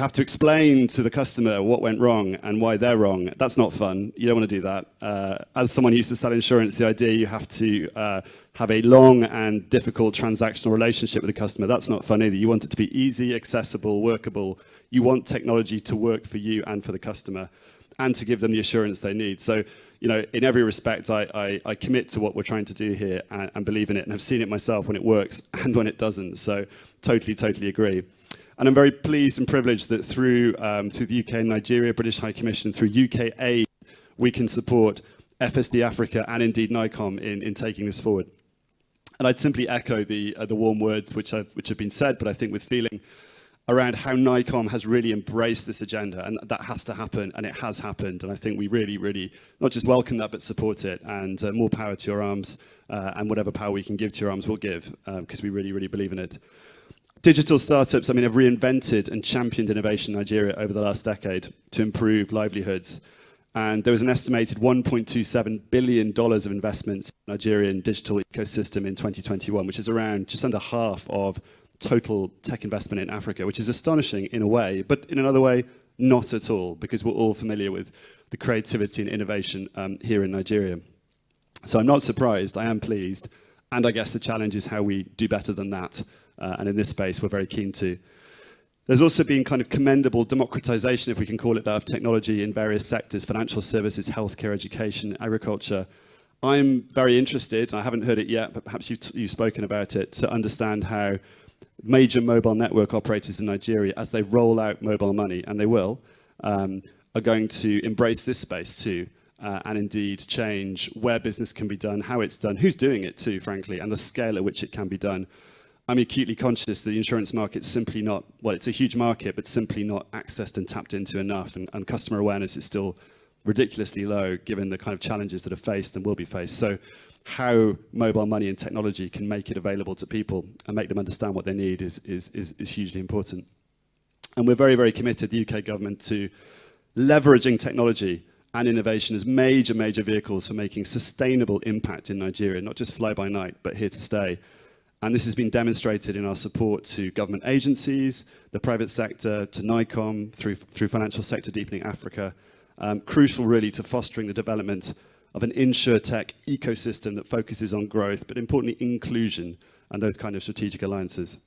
S11: have to explain to the customer what went wrong and why they're wrong, that's not fun. You don't want to do that. As someone who used to sell insurance, the idea you have to have a long and difficult transactional relationship with the customer, that's not fun either. You want it to be easy, accessible, workable. You want technology to work for you and for the customer and to give them the assurance they need. So, you know, in every respect, I commit to what we're trying to do here and believe in it, and have seen it myself when it works and when it doesn't. So totally agree. And I'm very pleased and privileged that through the UK and Nigeria British High Commission, through UK aid, we can support FSD Africa and indeed NICOM in taking this forward. And I'd simply echo the warm words which have been said, but I think with feeling around how NICOM has really embraced this agenda, and that has to happen, and it has happened. And I think we really not just welcome that, but support it. And more power to your arms, and whatever power we can give to your arms, we'll give, because we really believe in it. Digital startups, have reinvented and championed innovation in Nigeria over the last decade to improve livelihoods. And there was an estimated $1.27 billion of investments in the Nigerian digital ecosystem in 2021, which is around just under half of total tech investment in Africa, which is astonishing in a way, but in another way, not at all, because we're all familiar with the creativity and innovation here in Nigeria. So I'm not surprised, I am pleased, And I guess the challenge is how we do better than that. And in this space, we're very keen to. There's also been kind of commendable democratization, if we can call it that, of technology in various sectors: financial services, healthcare, education, agriculture. I'm very interested, I haven't heard it yet, but perhaps you've spoken about it, to understand how major mobile network operators in Nigeria, as they roll out mobile money, and they will, are going to embrace this space too, and indeed change where business can be done, how it's done, who's doing it too, frankly, and the scale at which it can be done. I'm acutely conscious that the insurance market's simply not, well, it's a huge market, but simply not accessed and tapped into enough, and customer awareness is still ridiculously low given the kind of challenges that are faced and will be faced. So how mobile money and technology can make it available to people and make them understand what they need is hugely important. And we're very, very committed, the UK government, to leveraging technology and innovation as major, major vehicles for making sustainable impact in Nigeria, not just fly by night, but here to stay. And this has been demonstrated in our support to government agencies, the private sector, to NICOM, through Financial Sector Deepening Africa. Crucial really to fostering the development of an Insurtech ecosystem that focuses on growth, but importantly inclusion and those kind of strategic alliances.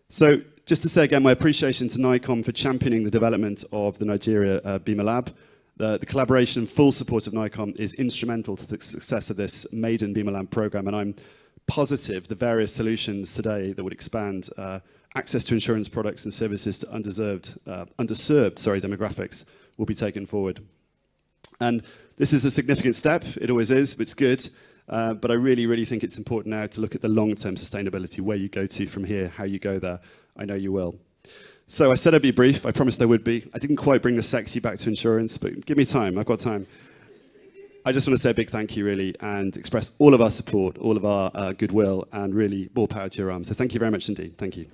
S11: So just to say again, my appreciation to NICOM for championing the development of the Nigeria BimaLab. The collaboration and full support of NICOM is instrumental to the success of this maiden BimaLab program, and I'm positive the various solutions today that would expand access to insurance products and services to underserved demographics will be taken forward. And this is a significant step, it always is, but it's good. But I really, really think it's important now to look at the long-term sustainability, where you go to from here, how you go there. I know you will. So I said I'd be brief, I promised I would be. I didn't quite bring the sexy back to insurance, but give me time, I've got time. I just want to say a big thank you, really, and express all of our support, all of our goodwill, and really more power to your arms. So thank you very much indeed. Thank you.